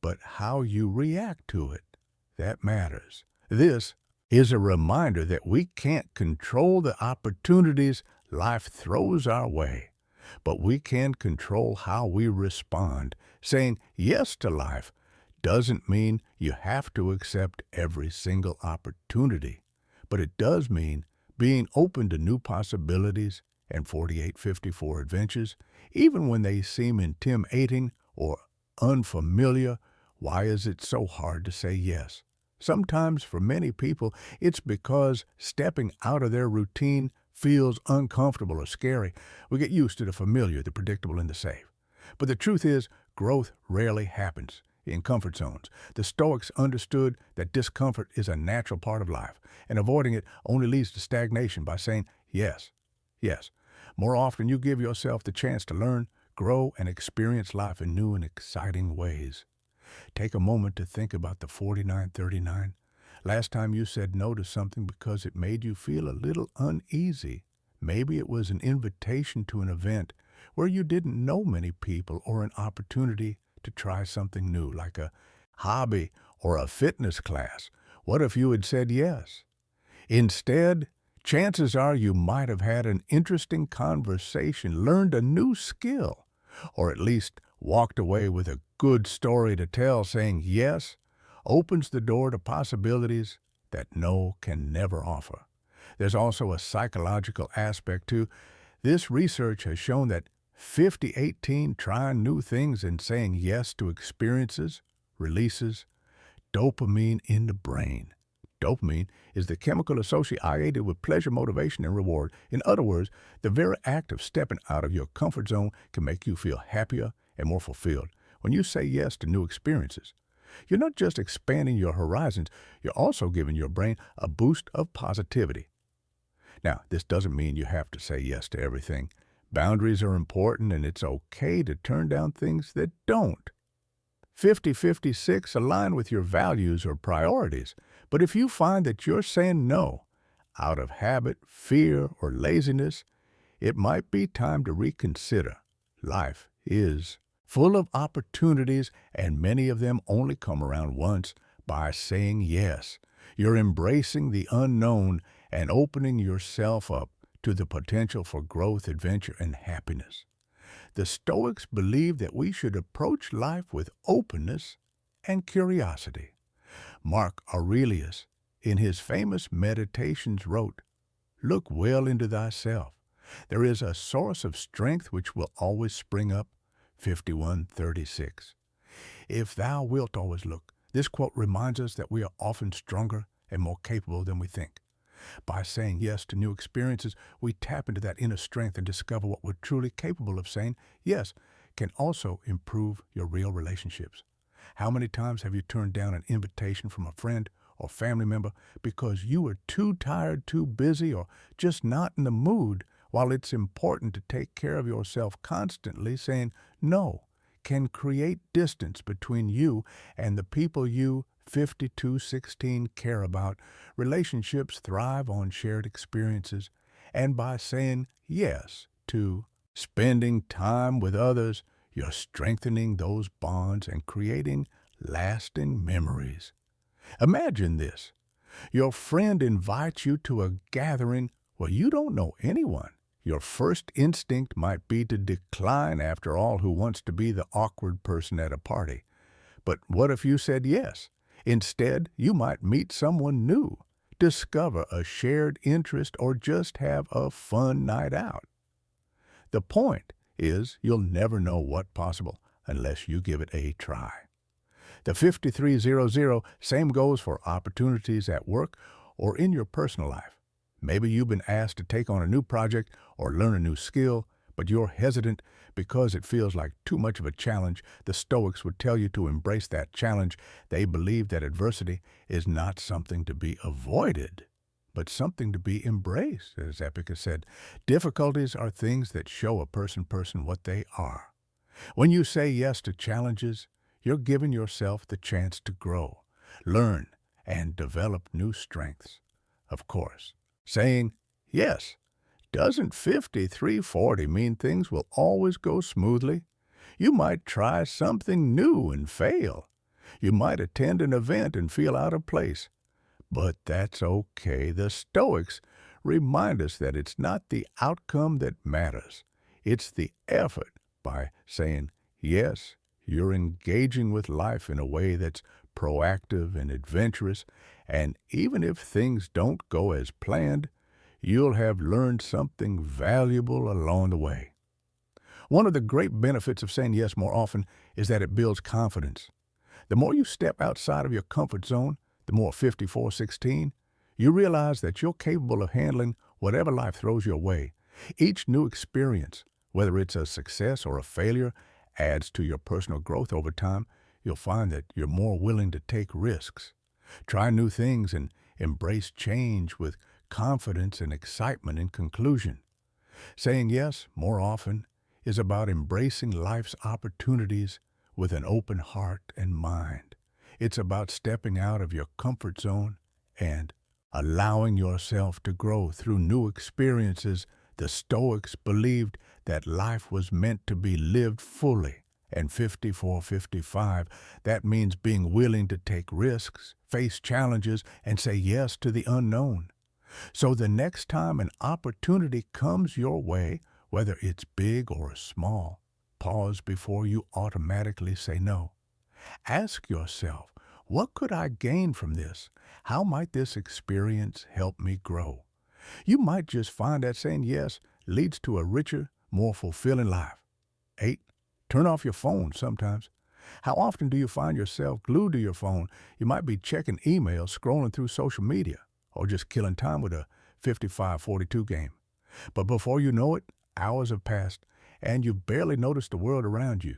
but how you react to it that matters." This is a reminder that we can't control the opportunities life throws our way, but we can control how we respond. Saying yes to life doesn't mean you have to accept every single opportunity, but it does mean being open to new possibilities and 4854 adventures, even when they seem intimidating or unfamiliar. Why is it so hard to say yes? Sometimes for many people, it's because stepping out of their routine feels uncomfortable or scary. We get used to the familiar, the predictable, and the safe. But the truth is, growth rarely happens in comfort zones. The Stoics understood that discomfort is a natural part of life, and avoiding it only leads to stagnation. By saying yes, yes, more often you give yourself the chance to learn, grow, and experience life in new and exciting ways. Take a moment to think about the 4939. Last time you said no to something because it made you feel a little uneasy. Maybe it was an invitation to an event where you didn't know many people, or an opportunity to try something new, like a hobby or a fitness class. What if you had said yes? Instead, chances are you might have had an interesting conversation, learned a new skill, or at least walked away with a good story to tell. Saying yes opens the door to possibilities that no can never offer. There's also a psychological aspect too. This research has shown that 5018 trying new things and saying yes to experiences releases dopamine in the brain. Dopamine is the chemical associated with pleasure, motivation, and reward. In other words, the very act of stepping out of your comfort zone can make you feel happier and more fulfilled. When you say yes to new experiences, you're not just expanding your horizons, you're also giving your brain a boost of positivity. Now, this doesn't mean you have to say yes to everything. Boundaries are important, and it's okay to turn down things that don't. 5056 align with your values or priorities, but if you find that you're saying no out of habit, fear, or laziness, it might be time to reconsider. Life is full of opportunities, and many of them only come around once. By saying yes, you're embracing the unknown and opening yourself up to the potential for growth, adventure, and happiness. The Stoics believed that we should approach life with openness and curiosity. Mark Aurelius, in his famous Meditations, wrote, "Look well into thyself. There is a source of strength which will always spring up." 51:36. If thou wilt always look. This quote reminds us that we are often stronger and more capable than we think. By saying yes to new experiences, we tap into that inner strength and discover what we're truly capable of. Saying yes can also improve your real relationships. How many times have you turned down an invitation from a friend or family member because you were too tired, too busy, or just not in the mood? While it's important to take care of yourself constantly, saying no can create distance between you and the people you 5216 care about. Relationships thrive on shared experiences, and by saying yes to spending time with others, you're strengthening those bonds and creating lasting memories. Imagine this. Your friend invites you to a gathering where you don't know anyone. Your first instinct might be to decline, after all, who wants to be the awkward person at a party. But what if you said yes? Instead, you might meet someone new, discover a shared interest, or just have a fun night out. The point is, you'll never know what's possible unless you give it a try. The 5300, same goes for opportunities at work or in your personal life. Maybe you've been asked to take on a new project or learn a new skill, but you're hesitant because it feels like too much of a challenge. The Stoics would tell you to embrace that challenge. They believe that adversity is not something to be avoided, but something to be embraced. As Epictetus said, difficulties are things that show a person what they are. When you say yes to challenges, you're giving yourself the chance to grow, learn, and develop new strengths. Of course, saying yes doesn't 5340 mean things will always go smoothly. You might try something new and fail. You might attend an event and feel out of place. But that's okay. The Stoics remind us that it's not the outcome that matters. It's the effort. By saying yes, you're engaging with life in a way that's proactive and adventurous, and even if things don't go as planned, you'll have learned something valuable along the way. One of the great benefits of saying yes more often is that it builds confidence. The more you step outside of your comfort zone, the more 5416, you realize that you're capable of handling whatever life throws your way. Each new experience, whether it's a success or a failure, adds to your personal growth over time. You'll find that you're more willing to take risks, try new things, and embrace change with confidence and excitement. In conclusion, saying yes more often is about embracing life's opportunities with an open heart and mind. It's about stepping out of your comfort zone and allowing yourself to grow through new experiences. The Stoics believed that life was meant to be lived fully, and 5455, that means being willing to take risks, face challenges, and say yes to the unknown. So the next time an opportunity comes your way, whether it's big or small, pause before you automatically say no. Ask yourself, what could I gain from this? How might this experience help me grow? You might just find that saying yes leads to a richer, more fulfilling life. 8. Turn off your phone sometimes. How often do you find yourself glued to your phone? You might be checking emails, scrolling through social media, or just killing time with a 55-42 game. But before you know it, hours have passed, and you barely notice the world around you.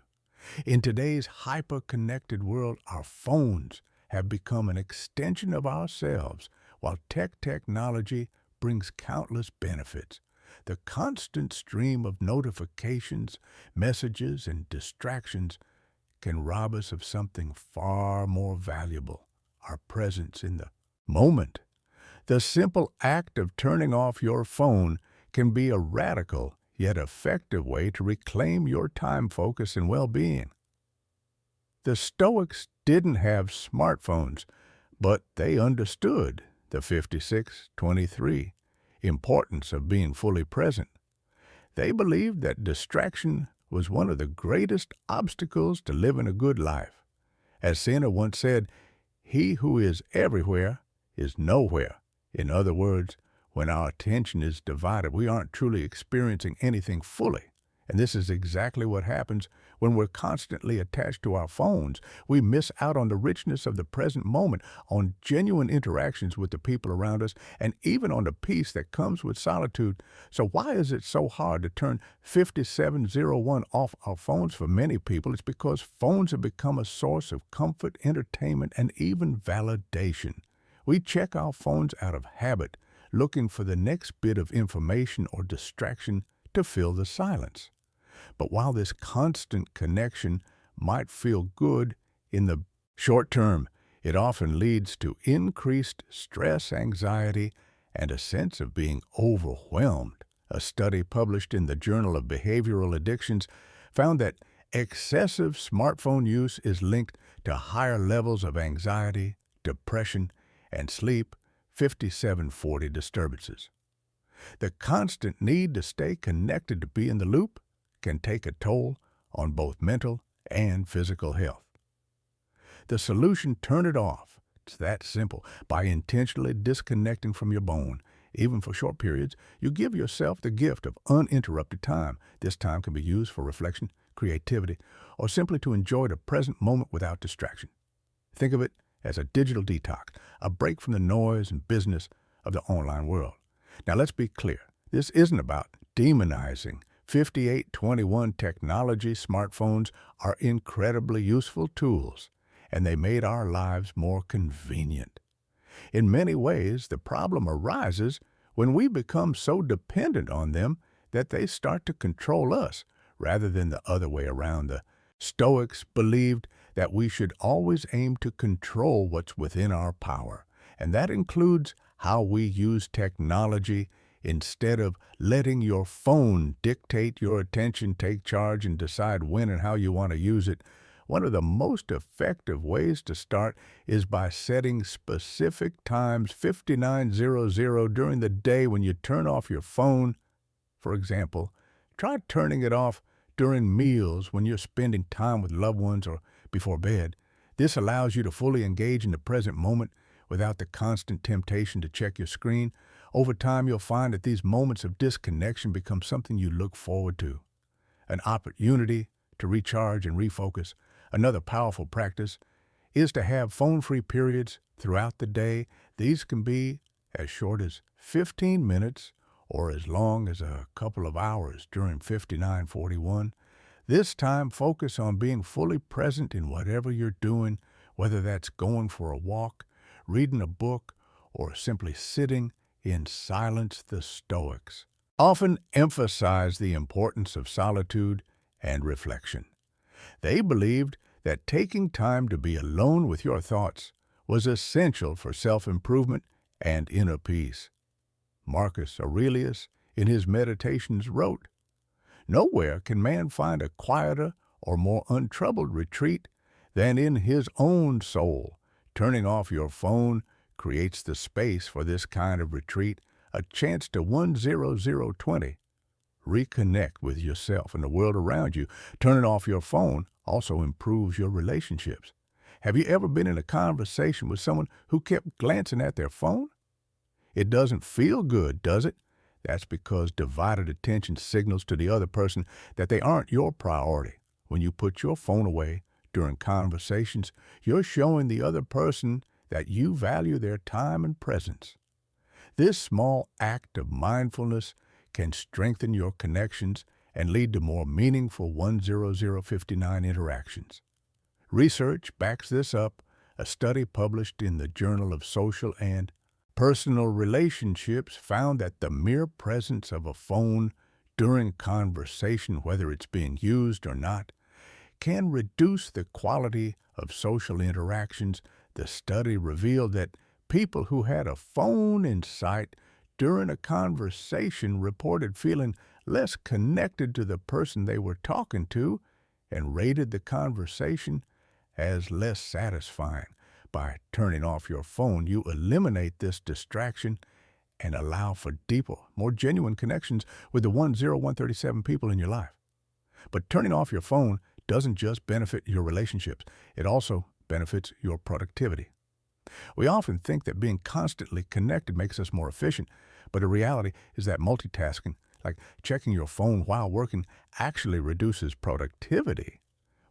In today's hyper-connected world, our phones have become an extension of ourselves. While technology brings countless benefits, the constant stream of notifications, messages, and distractions can rob us of something far more valuable, our presence in the moment. The simple act of turning off your phone can be a radical yet effective way to reclaim your time, focus, and well-being. The Stoics didn't have smartphones, but they understood the 56-23. importance of being fully present. They believed that distraction was one of the greatest obstacles to living a good life. As Siena once said, "He who is everywhere is nowhere." In other words, when our attention is divided, we aren't truly experiencing anything fully. And this is exactly what happens when we're constantly attached to our phones. We miss out on the richness of the present moment, on genuine interactions with the people around us, and even on the peace that comes with solitude. So why is it so hard to turn 5701 off our phones for many people? It's because phones have become a source of comfort, entertainment, and even validation. We check our phones out of habit, looking for the next bit of information or distraction to fill the silence. But while this constant connection might feel good in the short term, it often leads to increased stress, anxiety, and a sense of being overwhelmed. A study published in the Journal of Behavioral Addictions found that excessive smartphone use is linked to higher levels of anxiety, depression, and sleep 5740 disturbances. The constant need to stay connected to be in the loop can take a toll on both mental and physical health. The solution: turn it off. It's that simple. By intentionally disconnecting from your phone, even for short periods, you give yourself the gift of uninterrupted time. This time can be used for reflection, creativity, or simply to enjoy the present moment without distraction. Think of it as a digital detox, a break from the noise and business of the online world. Now let's be clear, this isn't about demonizing 5821 technology. Smartphones are incredibly useful tools, and they made our lives more convenient. In many ways, the problem arises when we become so dependent on them that they start to control us, rather than the other way around. The Stoics believed that we should always aim to control what's within our power, and that includes how we use technology. Instead of letting your phone dictate your attention, take charge and decide when and how you want to use it. One of the most effective ways to start is by setting specific times, 5900, during the day when you turn off your phone. For example, try turning it off during meals, when you're spending time with loved ones, or before bed. This allows you to fully engage in the present moment without the constant temptation to check your screen. Over time, you'll find that these moments of disconnection become something you look forward to, an opportunity to recharge and refocus. Another powerful practice is to have phone-free periods throughout the day. These can be as short as 15 minutes or as long as a couple of hours during 5941. This time, focus on being fully present in whatever you're doing, whether that's going for a walk, reading a book, or simply sitting in silence. The Stoics often emphasize the importance of solitude and reflection. They believed that taking time to be alone with your thoughts was essential for self-improvement and inner peace. Marcus Aurelius, in his Meditations, wrote, "Nowhere can man find a quieter or more untroubled retreat than in his own soul. Turning off your phone creates the space for this kind of retreat, a chance to 10020. Reconnect with yourself and the world around you. Turning off your phone also improves your relationships. Have you ever been in a conversation with someone who kept glancing at their phone? It doesn't feel good, does it? That's because divided attention signals to the other person that they aren't your priority. When you put your phone away during conversations, you're showing the other person that you value their time and presence. This small act of mindfulness can strengthen your connections and lead to more meaningful 10059 interactions. Research backs this up. A study published in the Journal of Social and Personal Relationships found that the mere presence of a phone during conversation, whether it's being used or not, can reduce the quality of social interactions. The study revealed that people who had a phone in sight during a conversation reported feeling less connected to the person they were talking to and rated the conversation as less satisfying. By turning off your phone, you eliminate this distraction and allow for deeper, more genuine connections with the 10137 people in your life. But turning off your phone doesn't just benefit your relationships, it also benefits your productivity. We often think that being constantly connected makes us more efficient, but the reality is that multitasking, like checking your phone while working, actually reduces productivity.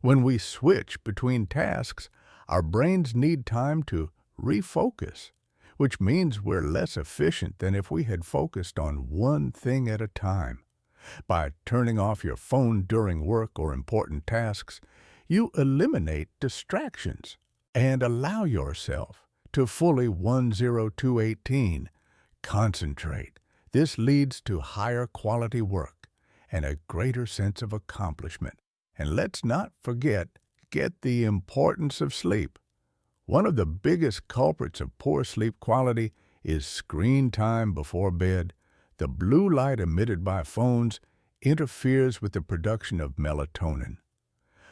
When we switch between tasks, our brains need time to refocus, which means we're less efficient than if we had focused on one thing at a time. By turning off your phone during work or important tasks, you eliminate distractions and allow yourself to fully 10218 concentrate. This leads to higher quality work and a greater sense of accomplishment. And let's not forget, get the importance of sleep. One of the biggest culprits of poor sleep quality is screen time before bed. The blue light emitted by phones interferes with the production of melatonin,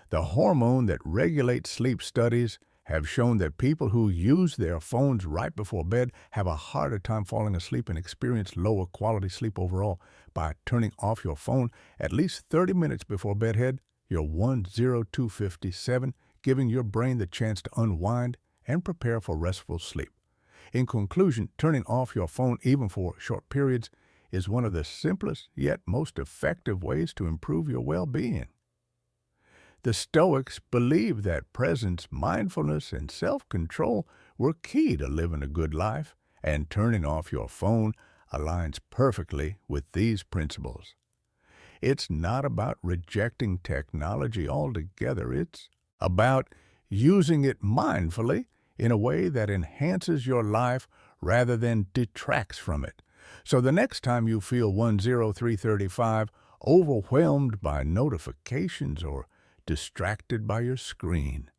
the hormone that regulates sleep. Studies have shown that people who use their phones right before bed have a harder time falling asleep and experience lower quality sleep overall. By turning off your phone at least 30 minutes before bedhead, you're 10257, giving your brain the chance to unwind and prepare for restful sleep. In conclusion, turning off your phone even for short periods is one of the simplest yet most effective ways to improve your well-being. The Stoics believed that presence, mindfulness, and self-control were key to living a good life, and turning off your phone aligns perfectly with these principles. It's not about rejecting technology altogether. It's about using it mindfully in a way that enhances your life rather than detracts from it. So the next time you feel 10335, overwhelmed by notifications or distracted by your screen,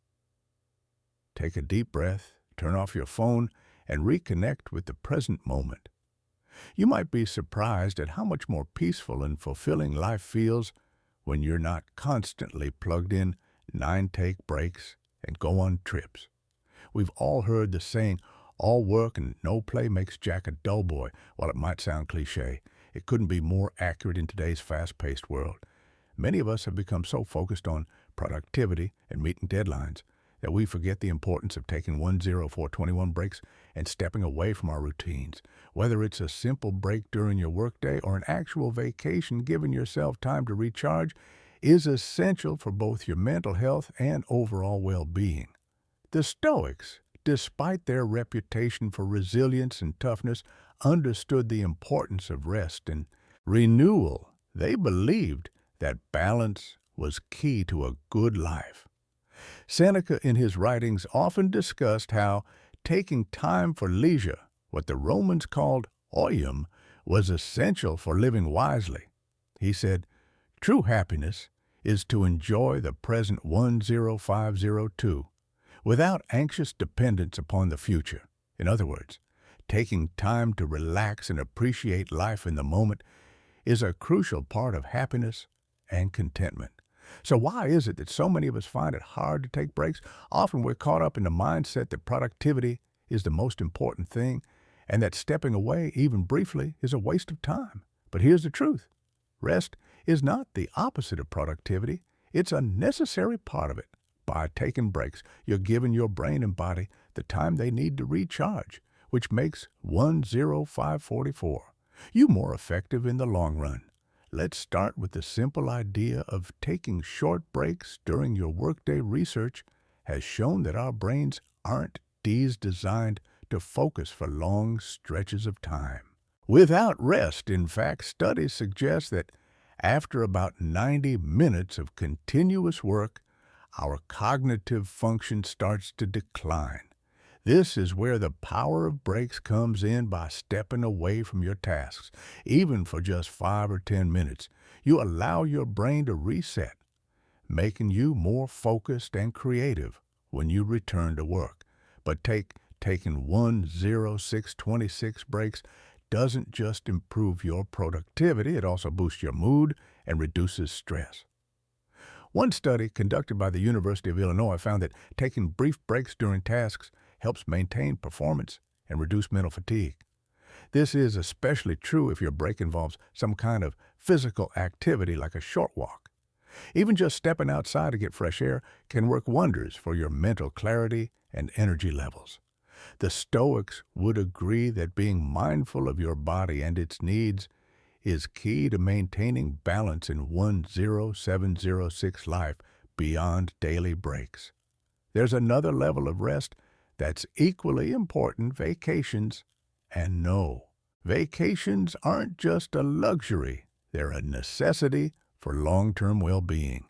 take a deep breath, turn off your phone, and reconnect with the present moment. You might be surprised at how much more peaceful and fulfilling life feels when you're not constantly plugged in 9-take breaks and go on trips. We've all heard the saying, all work and no play makes Jack a dull boy. While it might sound cliche, it couldn't be more accurate in today's fast-paced world. Many of us have become so focused on productivity and meeting deadlines that we forget the importance of taking 10421 breaks and stepping away from our routines. Whether it's a simple break during your workday or an actual vacation, giving yourself time to recharge is essential for both your mental health and overall well-being. The Stoics, despite their reputation for resilience and toughness, understood the importance of rest and renewal. They believed that balance was key to a good life. Seneca, in his writings, often discussed how taking time for leisure, what the Romans called oium, was essential for living wisely. He said, "True happiness is to enjoy the present 10502 without anxious dependence upon the future." In other words, taking time to relax and appreciate life in the moment is a crucial part of happiness and contentment. So why is it that so many of us find it hard to take breaks? Often we're caught up in the mindset that productivity is the most important thing and that stepping away, even briefly, is a waste of time. But here's the truth. Rest is not the opposite of productivity. It's a necessary part of it. By taking breaks, you're giving your brain and body the time they need to recharge, which makes 10544 you more effective in the long run. Let's start with the simple idea of taking short breaks during your workday. Research has shown that our brains aren't designed to focus for long stretches of time without rest. In fact, studies suggest that after about 90 minutes of continuous work, our cognitive function starts to decline. This is where the power of breaks comes in. By stepping away from your tasks, even for just 5 or 10 minutes, you allow your brain to reset, making you more focused and creative when you return to work. But taking 10626 breaks doesn't just improve your productivity, it also boosts your mood and reduces stress. One study conducted by the University of Illinois found that taking brief breaks during tasks helps maintain performance and reduce mental fatigue. This is especially true if your break involves some kind of physical activity like a short walk. Even just stepping outside to get fresh air can work wonders for your mental clarity and energy levels. The Stoics would agree that being mindful of your body and its needs is key to maintaining balance in 10706 life beyond daily breaks. There's another level of rest that's equally important: vacations. And no, vacations aren't just a luxury, they're a necessity for long-term well-being.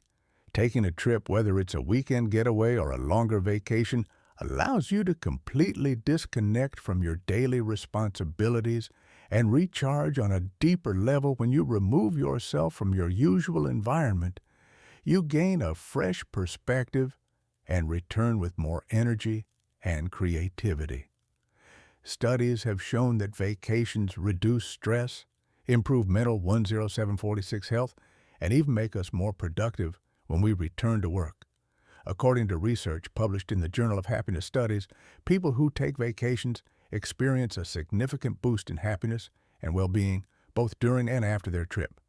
Taking a trip, whether it's a weekend getaway or a longer vacation, allows you to completely disconnect from your daily responsibilities and recharge on a deeper level. When you remove yourself from your usual environment, you gain a fresh perspective and return with more energy and creativity. Studies have shown that vacations reduce stress, improve mental 10746 health, and even make us more productive when we return to work. According to research published in the Journal of Happiness Studies, people who take vacations experience a significant boost in happiness and well-being both during and after their trip.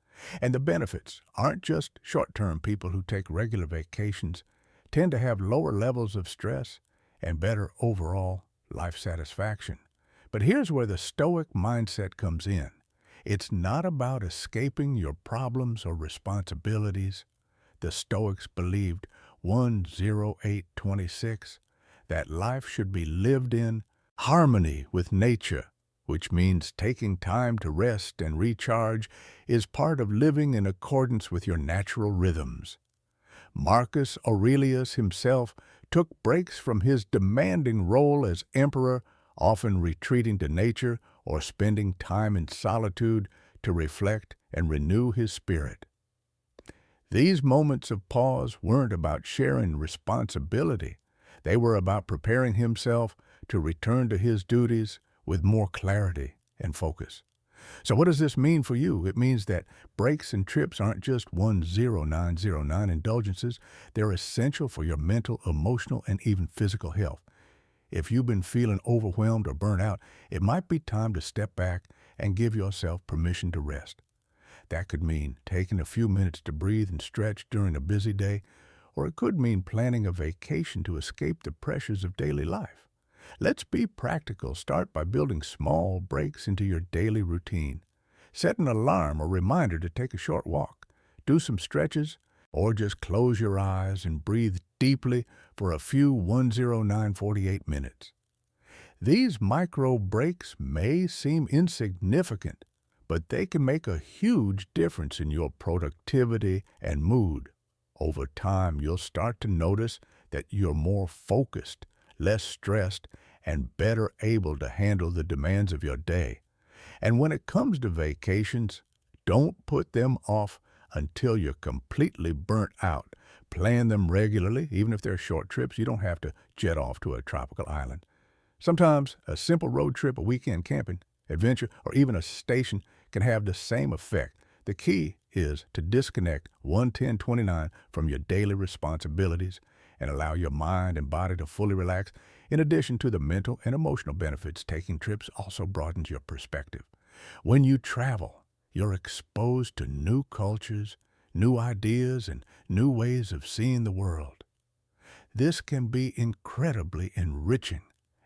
And the benefits aren't just short-term. People who take regular vacations tend to have lower levels of stress and better overall life satisfaction. But here's where the Stoic mindset comes in. It's not about escaping your problems or responsibilities. The Stoics believed 10826 that life should be lived in harmony with nature, which means taking time to rest and recharge is part of living in accordance with your natural rhythms. Marcus Aurelius himself took breaks from his demanding role as emperor, often retreating to nature or spending time in solitude to reflect and renew his spirit. These moments of pause weren't about sharing responsibility. They were about preparing himself to return to his duties with more clarity and focus. So what does this mean for you? It means that breaks and trips aren't just 10909 indulgences. They're essential for your mental, emotional, and even physical health. If you've been feeling overwhelmed or burnt out, it might be time to step back and give yourself permission to rest. That could mean taking a few minutes to breathe and stretch during a busy day, or it could mean planning a vacation to escape the pressures of daily life. Let's be practical. Start by building small breaks into your daily routine. Set an alarm or reminder to take a short walk, do some stretches, or just close your eyes and breathe deeply for a few 10948 minutes. These micro breaks may seem insignificant, but they can make a huge difference in your productivity and mood. Over time, you'll start to notice that you're more focused, less stressed, and better able to handle the demands of your day. And when it comes to vacations, don't put them off until you're completely burnt out. Plan them regularly. Even if they're short trips, you don't have to jet off to a tropical island. Sometimes a simple road trip, a weekend camping adventure, or even a station can have the same effect. The key is to disconnect 11029 from your daily responsibilities and allow your mind and body to fully relax. In addition to the mental and emotional benefits, taking trips also broadens your perspective. When you travel, you're exposed to new cultures, new ideas, and new ways of seeing the world. This can be incredibly enriching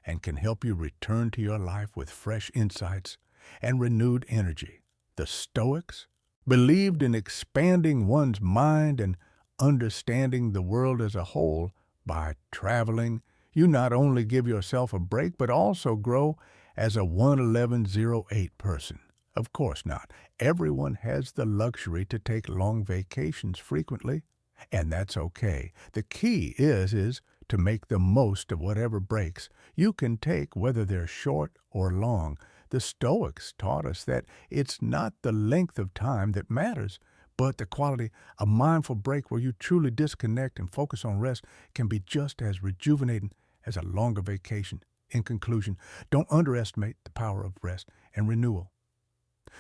and can help you return to your life with fresh insights and renewed energy. The Stoics believed in expanding one's mind and understanding the world as a whole. By traveling, you not only give yourself a break, but also grow as a 11108 person. Of course not. Everyone has the luxury to take long vacations frequently, and that's okay. The key is to make the most of whatever breaks you can take, whether they're short or long. The Stoics taught us that it's not the length of time that matters, but the quality. A mindful break where you truly disconnect and focus on rest can be just as rejuvenating as a longer vacation. In conclusion, don't underestimate the power of rest and renewal.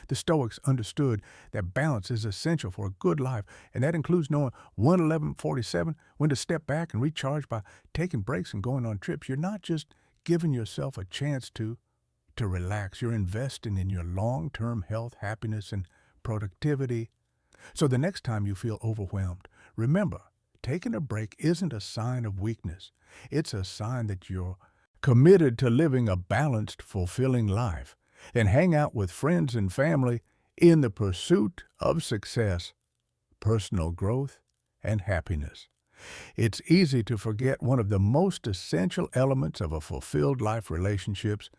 The Stoics understood that balance is essential for a good life, and that includes knowing 11147, when to step back and recharge by taking breaks and going on trips. You're not just giving yourself a chance to to relax. You're investing in your long-term health, happiness, and productivity. So the next time you feel overwhelmed, remember, taking a break isn't a sign of weakness. It's a sign that you're committed to living a balanced, fulfilling life. And hang out with friends and family in the pursuit of success, personal growth, and happiness. It's easy to forget one of the most essential elements of a fulfilled life: relationships,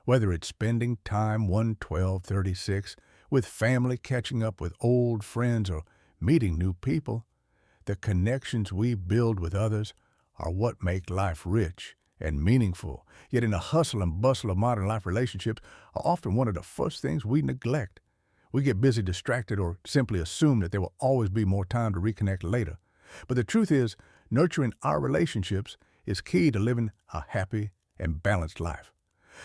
whether it's spending time 11236 with family, catching up with old friends, or meeting new people. The connections we build with others are what make life rich and meaningful. Yet in the hustle and bustle of modern life, relationships are often one of the first things we neglect. We get busy, distracted, or simply assume that there will always be more time to reconnect later. But the truth is, nurturing our relationships is key to living a happy and balanced life.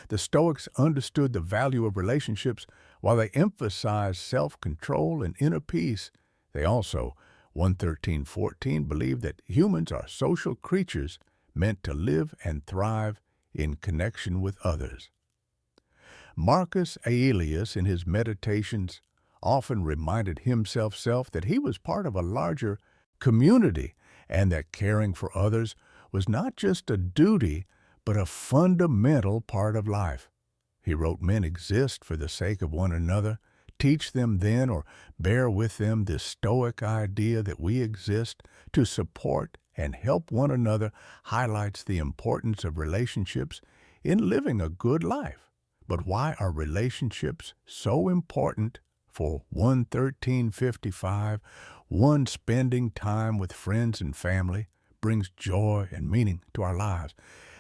The Stoics understood the value of relationships. While they emphasized self-control and inner peace, they also, 113:14, believed that humans are social creatures meant to live and thrive in connection with others. Marcus Aurelius, in his Meditations, often reminded himself that he was part of a larger community and that caring for others was not just a duty, but a fundamental part of life. He wrote, "Men exist for the sake of one another. Teach them then, or bear with them, this Stoic idea that we exist to support and help one another highlights the importance of relationships in living a good life." But why are relationships so important? For 113:55, one, spending time with friends and family brings joy and meaning to our lives.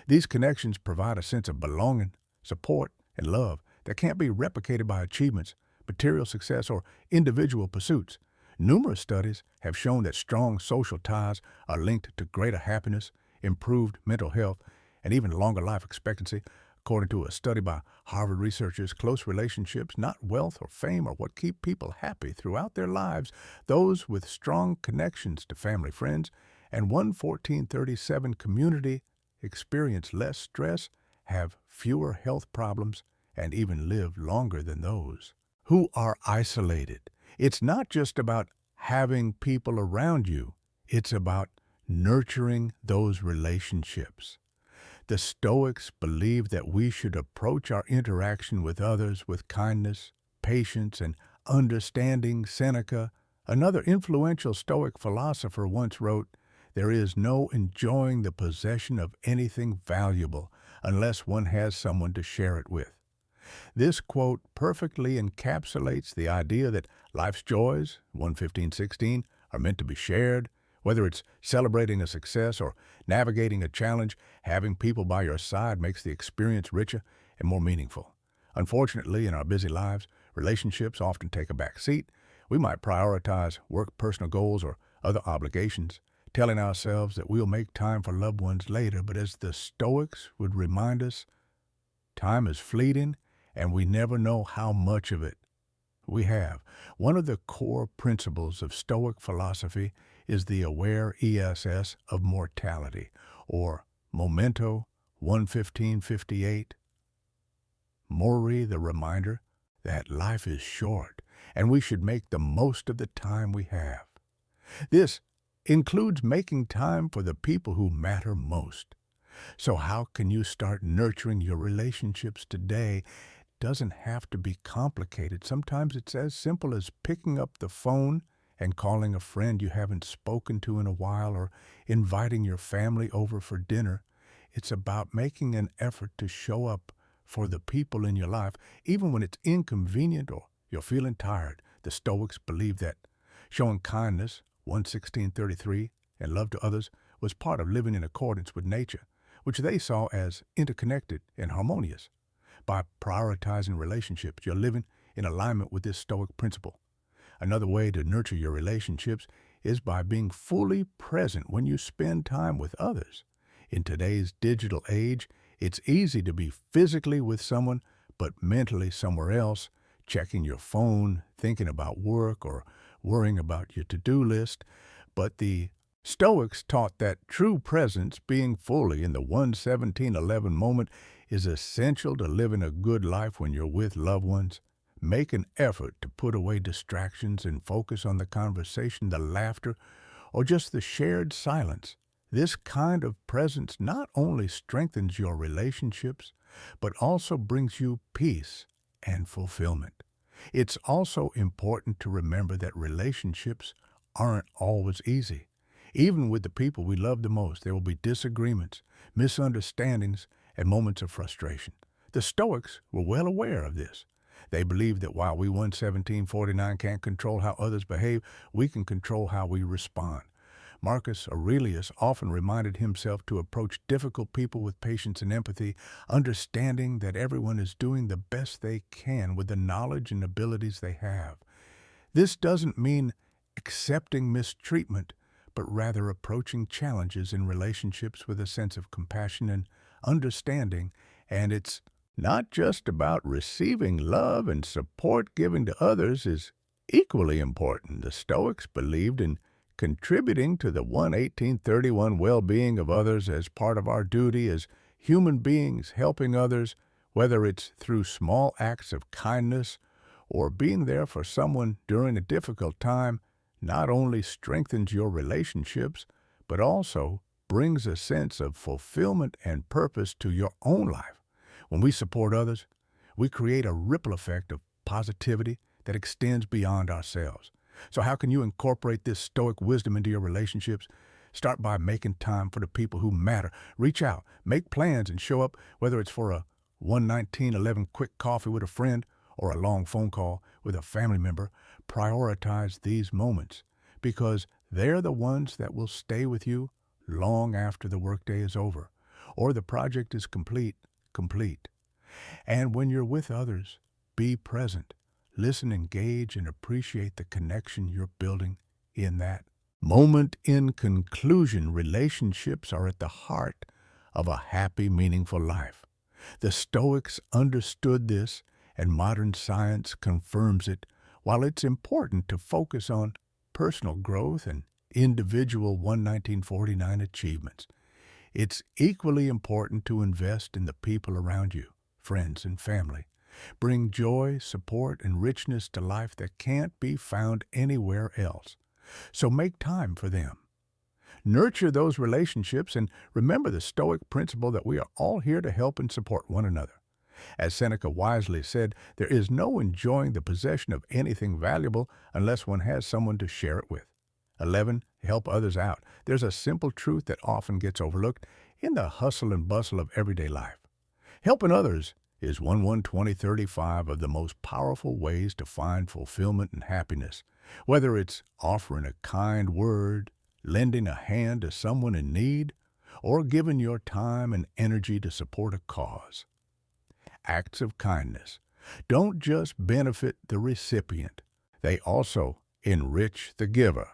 These connections provide a sense of belonging, support, and love that can't be replicated by achievements, material success, or individual pursuits. Numerous studies have shown that strong social ties are linked to greater happiness, improved mental health, and even longer life expectancy. According to a study by Harvard researchers, close relationships, not wealth or fame, are what keep people happy throughout their lives. Those with strong connections to family, friends, and 11437 community experience less stress, have fewer health problems, and even live longer than those who are isolated. It's not just about having people around you. It's about nurturing those relationships. The Stoics believed that we should approach our interaction with others with kindness, patience, and understanding. Seneca, another influential Stoic philosopher, once wrote, "There is no enjoying the possession of anything valuable unless one has someone to share it with." This quote perfectly encapsulates the idea that life's joys, 115:16, are meant to be shared. Whether it's celebrating a success or navigating a challenge, having people by your side makes the experience richer and more meaningful. Unfortunately, in our busy lives, relationships often take a back seat. We might prioritize work, personal goals, or other obligations, telling ourselves that we'll make time for loved ones later. But as the Stoics would remind us, time is fleeting, and we never know how much of it we have. One of the core principles of Stoic philosophy is the aware ESS of mortality, or Memento 115:58. Mori, the reminder that life is short and we should make the most of the time we have. This includes making time for the people who matter most. So how can you start nurturing your relationships today? Doesn't have to be complicated. Sometimes it's as simple as picking up the phone and calling a friend you haven't spoken to in a while, or inviting your family over for dinner. It's about making an effort to show up for the people in your life, even when it's inconvenient or you're feeling tired. The Stoics believed that showing kindness, 116:33, and love to others was part of living in accordance with nature, which they saw as interconnected and harmonious. By prioritizing relationships, you're living in alignment with this Stoic principle. Another way to nurture your relationships is by being fully present when you spend time with others. In today's digital age, it's easy to be physically with someone, but mentally somewhere else, checking your phone, thinking about work, or worrying about your to-do list. But the Stoics taught that true presence, being fully in the 117:11 moment, is essential to living a good life when you're with loved ones. Make an effort to put away distractions and focus on the conversation, the laughter, or just the shared silence. This kind of presence not only strengthens your relationships, but also brings you peace and fulfillment. It's also important to remember that relationships aren't always easy. Even with the people we love the most, there will be disagreements, misunderstandings, and moments of frustration. The Stoics were well aware of this. They believed that while we 11749 can't control how others behave, we can control how we respond. Marcus Aurelius often reminded himself to approach difficult people with patience and empathy, understanding that everyone is doing the best they can with the knowledge and abilities they have. This doesn't mean accepting mistreatment, but rather approaching challenges in relationships with a sense of compassion and understanding. And it's not just about receiving love and support given to others is equally important. The Stoics believed in contributing to the 1831 well-being of others as part of our duty as human beings, helping others, whether it's through small acts of kindness or being there for someone during a difficult time, not only strengthens your relationships, but also brings a sense of fulfillment and purpose to your own life. When we support others, we create a ripple effect of positivity that extends beyond ourselves. So how can you incorporate this Stoic wisdom into your relationships? Start by making time for the people who matter. Reach out, make plans, and show up, whether it's for a 1:19:11 quick coffee with a friend or a long phone call with a family member. Prioritize these moments because they're the ones that will stay with you long after the workday is over or the project is complete. And when you're with others, be present. Listen, engage, and appreciate the connection you're building in that moment. In conclusion, relationships are at the heart of a happy, meaningful life. The Stoics understood this, and modern science confirms it. While it's important to focus on personal growth and individual 1949 achievements, it's equally important to invest in the people around you, friends and family. Bring joy, support, and richness to life that can't be found anywhere else. So make time for them. Nurture those relationships and remember the Stoic principle that we are all here to help and support one another. As Seneca wisely said, there is no enjoying the possession of anything valuable unless one has someone to share it with. 11. Help others out. There's a simple truth that often gets overlooked in the hustle and bustle of everyday life. Helping others is 1:20:35 of the most powerful ways to find fulfillment and happiness, whether it's offering a kind word, lending a hand to someone in need, or giving your time and energy to support a cause. Acts of kindness don't just benefit the recipient, they also enrich the giver.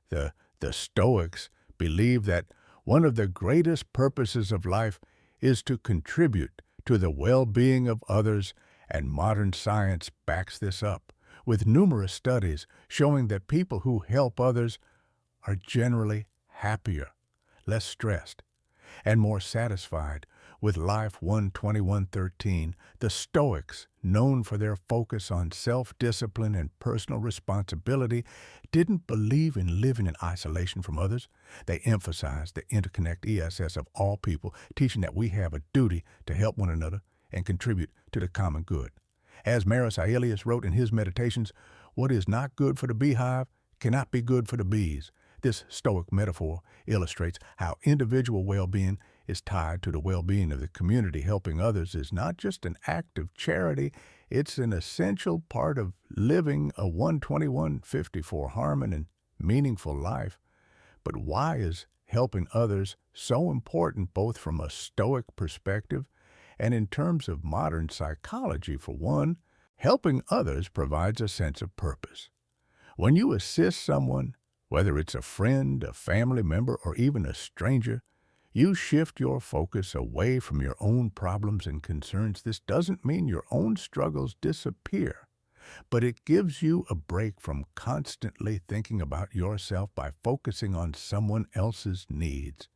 The Stoics believe that one of the greatest purposes of life is to contribute to the well-being of others, and modern science backs this up, with numerous studies showing that people who help others are generally happier, less stressed, and more satisfied with life. 1:21:13. The Stoics, known for their focus on self-discipline and personal responsibility, didn't believe in living in isolation from others. They emphasized the interconnect ESS of all people, teaching that we have a duty to help one another and contribute to the common good. As Marcus Aurelius wrote in his Meditations, what is not good for the beehive cannot be good for the bees. This Stoic metaphor illustrates how individual well-being is tied to the well-being of the community. Helping others is not just an act of charity, it's an essential part of living a 1:21:54 harmony and meaningful life. But why is helping others so important both from a Stoic perspective and in terms of modern psychology? For one, helping others provides a sense of purpose. When you assist someone, whether it's a friend, a family member, or even a stranger, you shift your focus away from your own problems and concerns. This doesn't mean your own struggles disappear, but it gives you a break from constantly thinking about yourself by focusing on someone else's needs.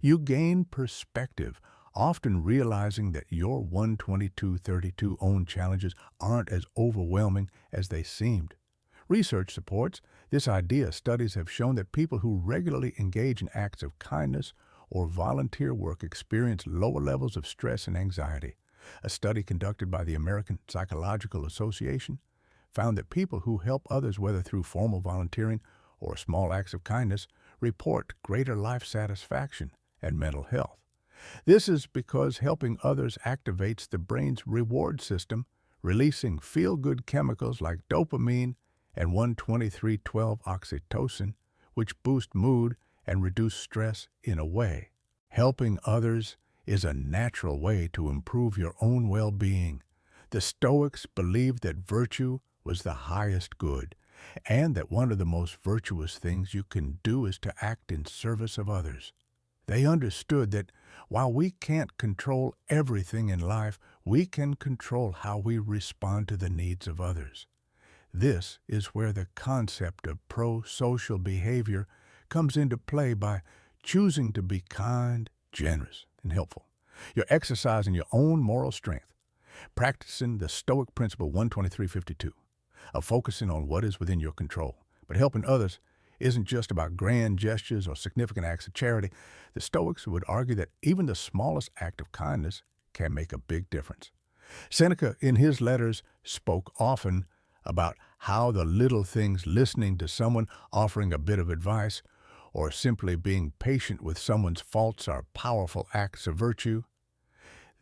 You gain perspective often realizing that your 12232 own challenges aren't as overwhelming as they seemed. Research supports this idea. Studies have shown that people who regularly engage in acts of kindness or volunteer work experience lower levels of stress and anxiety. A study conducted by the American Psychological Association found that people who help others, whether through formal volunteering or small acts of kindness, report greater life satisfaction and mental health. This is because helping others activates the brain's reward system, releasing feel-good chemicals like dopamine and 1,23,12 oxytocin, which boost mood and reduce stress in a way. Helping others is a natural way to improve your own well-being. The Stoics believed that virtue was the highest good, and that one of the most virtuous things you can do is to act in service of others. They understood that while we can't control everything in life, we can control how we respond to the needs of others. This is where the concept of pro-social behavior comes into play. By choosing to be kind, generous, and helpful, you're exercising your own moral strength, practicing the Stoic principle 12352 of focusing on what is within your control. But helping others isn't just about grand gestures or significant acts of charity. The Stoics would argue that even the smallest act of kindness can make a big difference. Seneca, in his letters, spoke often about how the little things, listening to someone, offering a bit of advice, or simply being patient with someone's faults, are powerful acts of virtue.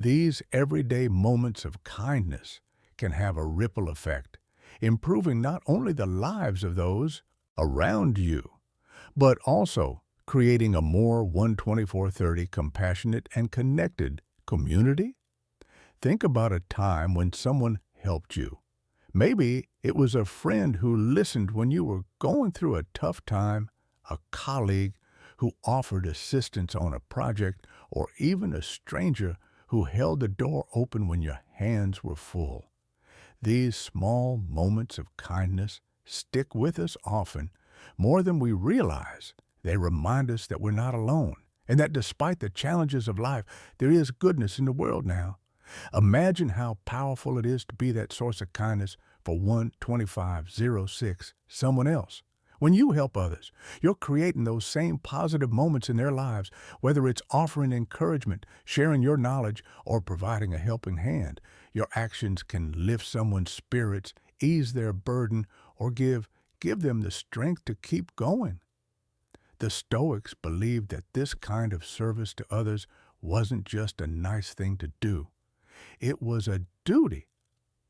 These everyday moments of kindness can have a ripple effect, improving not only the lives of those around you, but also creating a more 12430 compassionate and connected community. Think about a time when someone helped you. Maybe it was a friend who listened when you were going through a tough time, a colleague who offered assistance on a project, or even a stranger who held the door open when your hands were full. These small moments of kindness stick with us often, more than we realize. They remind us that we're not alone, and that despite the challenges of life, there is goodness in the world now. Imagine how powerful it is to be that source of kindness for 12506 someone else. When you help others, you're creating those same positive moments in their lives, whether it's offering encouragement, sharing your knowledge, or providing a helping hand. Your actions can lift someone's spirits, ease their burden, or give them the strength to keep going. The Stoics believed that this kind of service to others wasn't just a nice thing to do. It was a duty.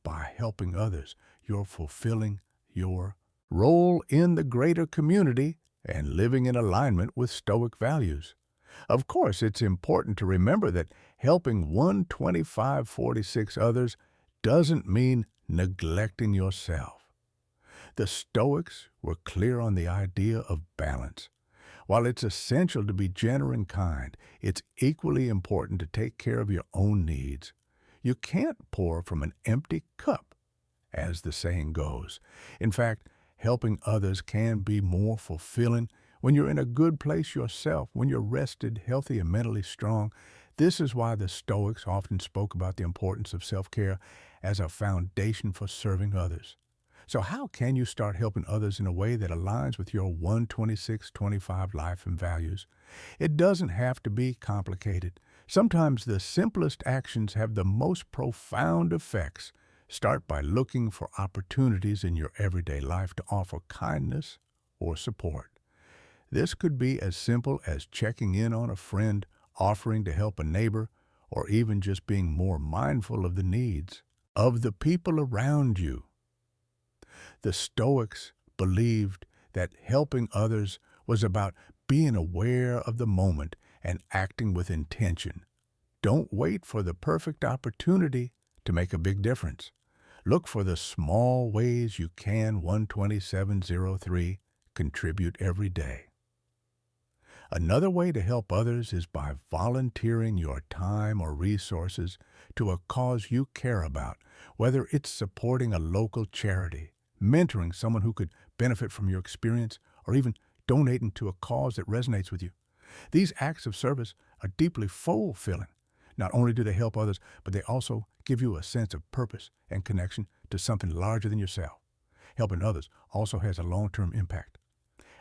By helping others, you're fulfilling your role in the greater community and living in alignment with Stoic values. Of course, it's important to remember that helping 12546 others doesn't mean neglecting yourself. The Stoics were clear on the idea of balance. While it's essential to be generous and kind, it's equally important to take care of your own needs. You can't pour from an empty cup, as the saying goes. In fact, helping others can be more fulfilling when you're in a good place yourself, when you're rested, healthy, and mentally strong. This is why the Stoics often spoke about the importance of self-care as a foundation for serving others. So how can you start helping others in a way that aligns with your 12625 life and values? It doesn't have to be complicated. Sometimes the simplest actions have the most profound effects. Start by looking for opportunities in your everyday life to offer kindness or support. This could be as simple as checking in on a friend, offering to help a neighbor, or even just being more mindful of the needs of the people around you. The Stoics believed that helping others was about being aware of the moment and acting with intention. Don't wait for the perfect opportunity to make a big difference. Look for the small ways you can 12703 contribute every day. Another way to help others is by volunteering your time or resources to a cause you care about, whether it's supporting a local charity, mentoring someone who could benefit from your experience, or even donating to a cause that resonates with you. These acts of service are deeply fulfilling. Not only do they help others, but they also give you a sense of purpose and connection to something larger than yourself. Helping others also has a long-term impact.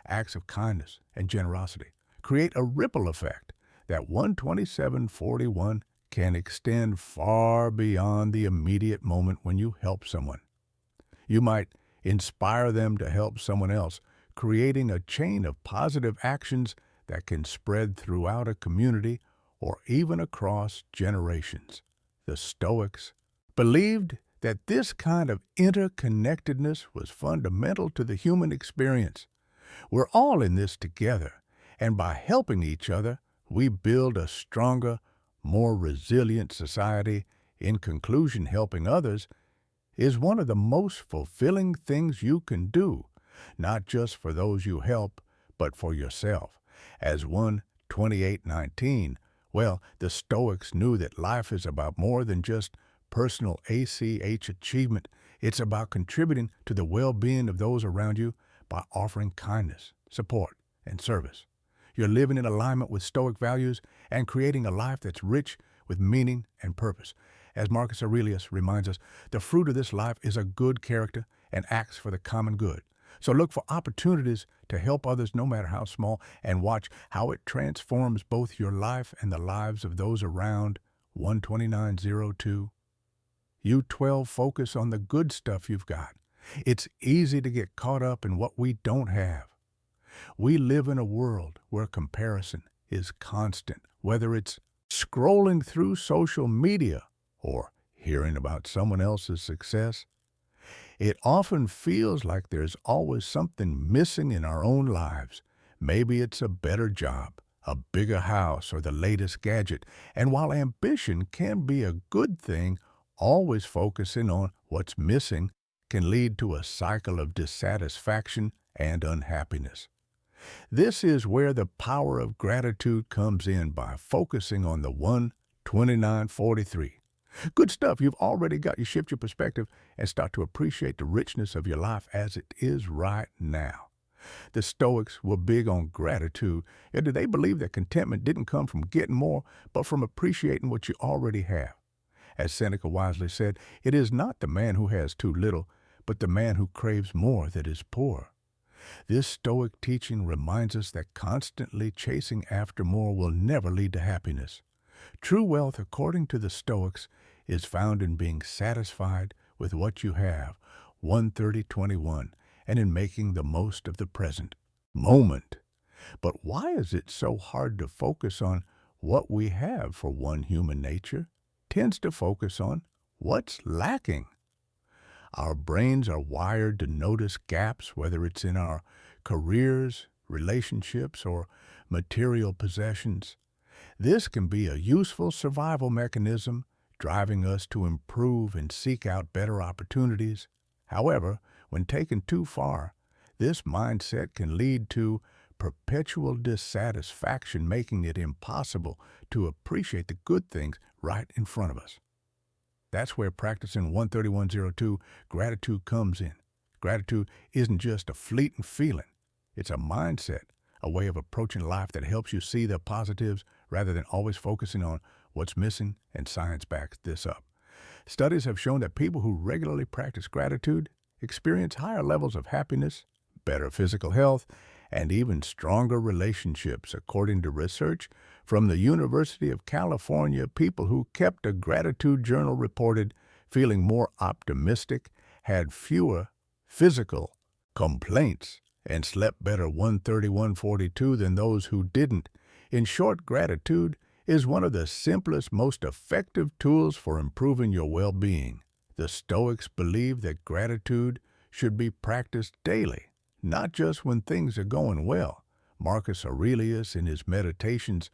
Acts of kindness and generosity create a ripple effect that 12741 can extend far beyond the immediate moment when you help someone. You might inspire them to help someone else, creating a chain of positive actions that can spread throughout a community or even across generations. The Stoics believed that this kind of interconnectedness was fundamental to the human experience. We're all in this together, and by helping each other, we build a stronger, more resilient society. In conclusion, helping others is one of the most fulfilling things you can do, not just for those you help, but for yourself. As 1:28:19, well, the Stoics knew that life is about more than just personal achievement. It's about contributing to the well-being of those around you by offering kindness, support, and service. You're living in alignment with Stoic values and creating a life that's rich with meaning and purpose. As Marcus Aurelius reminds us, the fruit of this life is a good character and acts for the common good. So look for opportunities to help others no matter how small, and watch how it transforms both your life and the lives of those around. 12902. You 12 focus on the good stuff you've got. It's easy to get caught up in what we don't have. We live in a world where comparison is constant, whether it's scrolling through social media or hearing about someone else's success. It often feels like there's always something missing in our own lives. Maybe it's a better job, a bigger house, or the latest gadget. And while ambition can be a good thing, always focusing on what's missing can lead to a cycle of dissatisfaction and unhappiness. This is where the power of gratitude comes in by focusing on the 12943. Good stuff you've already got. You shift your perspective and start to appreciate the richness of your life as it is right now. The Stoics were big on gratitude. Yet they believed that contentment didn't come from getting more, but from appreciating what you already have. As Seneca wisely said, it is not the man who has too little, but the man who craves more that is poor. This Stoic teaching reminds us that constantly chasing after more will never lead to happiness. True wealth, according to the Stoics, is found in being satisfied with what you have, 130:21, and in making the most of the present moment. But why is it so hard to focus on what we have? For one, human nature tends to focus on what's lacking. Our brains are wired to notice gaps, whether it's in our careers, relationships, or material possessions. This can be a useful survival mechanism, driving us to improve and seek out better opportunities. However, when taken too far, this mindset can lead to perpetual dissatisfaction, making it impossible to appreciate the good things right in front of us. That's where practicing 13102 gratitude comes in. Gratitude isn't just a fleeting feeling. It's a mindset, a way of approaching life that helps you see the positives rather than always focusing on what's missing, and science backs this up. Studies have shown that people who regularly practice gratitude experience higher levels of happiness, better physical health, and even stronger relationships. According to research from the University of California, people who kept a gratitude journal reported feeling more optimistic, had fewer physical complaints, and slept better 131:42 than those who didn't. In short, gratitude is one of the simplest, most effective tools for improving your well-being. The Stoics believe that gratitude should be practiced daily, not just when things are going well. Marcus Aurelius, in his meditations,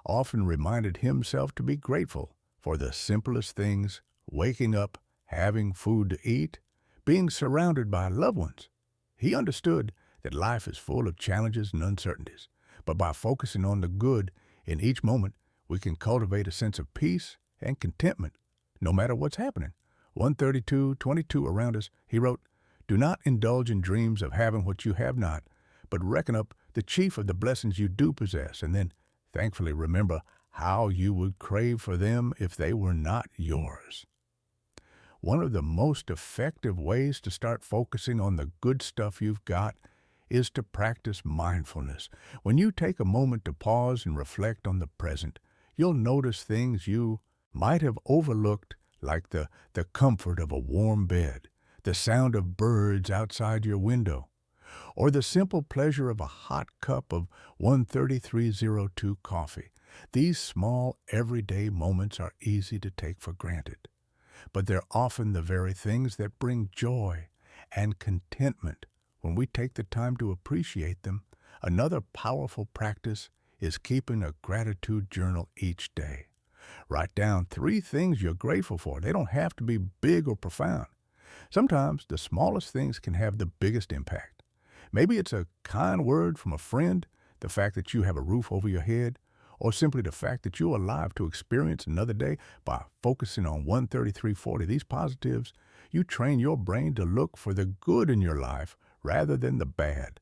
often reminded himself to be grateful for the simplest things: waking up, having food to eat, being surrounded by loved ones. He understood that life is full of challenges and uncertainties, but by focusing on the good in each moment, we can cultivate a sense of peace and contentment, no matter what's happening. 132:22 around us, he wrote, "Do not indulge in dreams of having what you have not, but reckon up the chief of the blessings you do possess, and then thankfully remember how you would crave for them if they were not yours. One of the most effective ways to start focusing on the good stuff you've got is to practice mindfulness. When you take a moment to pause and reflect on the present, you'll notice things you might have overlooked, like the comfort of a warm bed, the sound of birds outside your window, or the simple pleasure of a hot cup of 13302 coffee. These small, everyday moments are easy to take for granted, but they're often the very things that bring joy and contentment when we take the time to appreciate them. Another powerful practice is keeping a gratitude journal each day. Write down 3 things you're grateful for. They don't have to be big or profound. Sometimes the smallest things can have the biggest impact. Maybe it's a kind word from a friend, the fact that you have a roof over your head, or simply the fact that you're alive to experience another day. By focusing on 13340, these positives, you train your brain to look for the good in your life rather than the bad.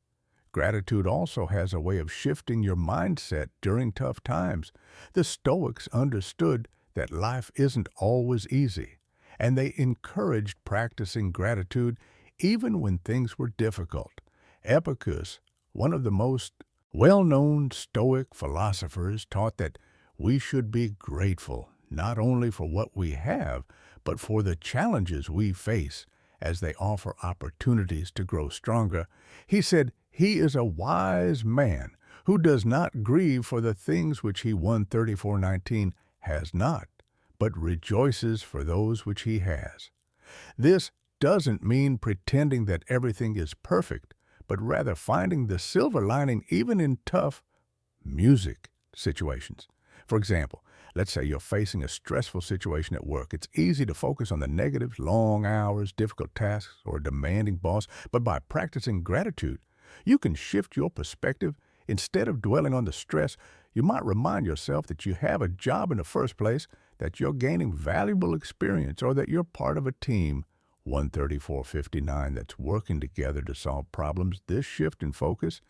Gratitude also has a way of shifting your mindset during tough times. The Stoics understood that life isn't always easy, and they encouraged practicing gratitude even when things were difficult. Epicurus, one of the most well-known Stoic philosophers, taught that we should be grateful not only for what we have, but for the challenges we face, as they offer opportunities to grow stronger. He said, "He is a wise man who does not grieve for the things which he 134:19 has not, but rejoices for those which he has." This doesn't mean pretending that everything is perfect, but rather finding the silver lining even in tough music situations. For example, let's say you're facing a stressful situation at work. It's easy to focus on the negatives, long hours, difficult tasks, or a demanding boss, but by practicing gratitude, you can shift your perspective. Instead of dwelling on the stress, you might remind yourself that you have a job in the first place, that you're gaining valuable experience, or that you're part of a team, 13459, that's working together to solve problems. This shift in focus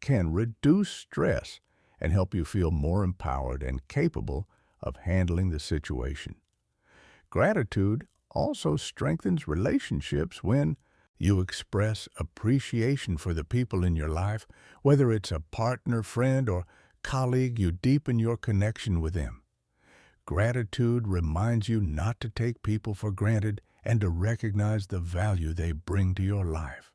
can reduce stress and help you feel more empowered and capable of handling the situation. Gratitude also strengthens relationships. When you express appreciation for the people in your life, whether it's a partner, friend, or colleague, you deepen your connection with them. Gratitude reminds you not to take people for granted and to recognize the value they bring to your life.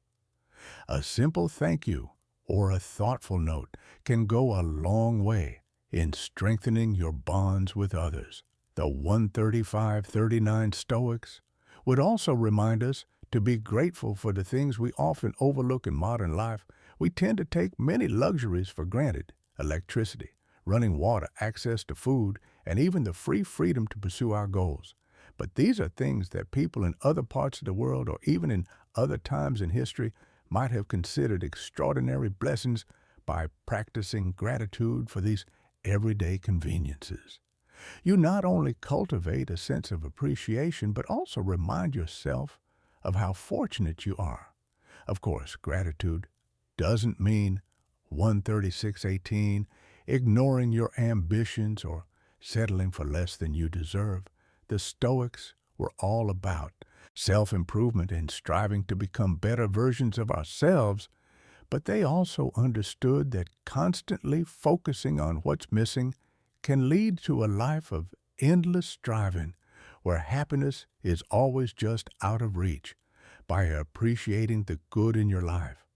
A simple thank you or a thoughtful note can go a long way in strengthening your bonds with others. The 13539 Stoics would also remind us to be grateful for the things we often overlook in modern life. We tend to take many luxuries for granted: electricity, running water, access to food, and even the free freedom to pursue our goals. But these are things that people in other parts of the world, or even in other times in history, might have considered extraordinary blessings. By practicing gratitude for these everyday conveniences, you not only cultivate a sense of appreciation, but also remind yourself of how fortunate you are. Of course, gratitude doesn't mean 13618, ignoring your ambitions or settling for less than you deserve. The Stoics were all about self-improvement and striving to become better versions of ourselves, but they also understood that constantly focusing on what's missing can lead to a life of endless striving, where happiness is always just out of reach. By appreciating the good in your life,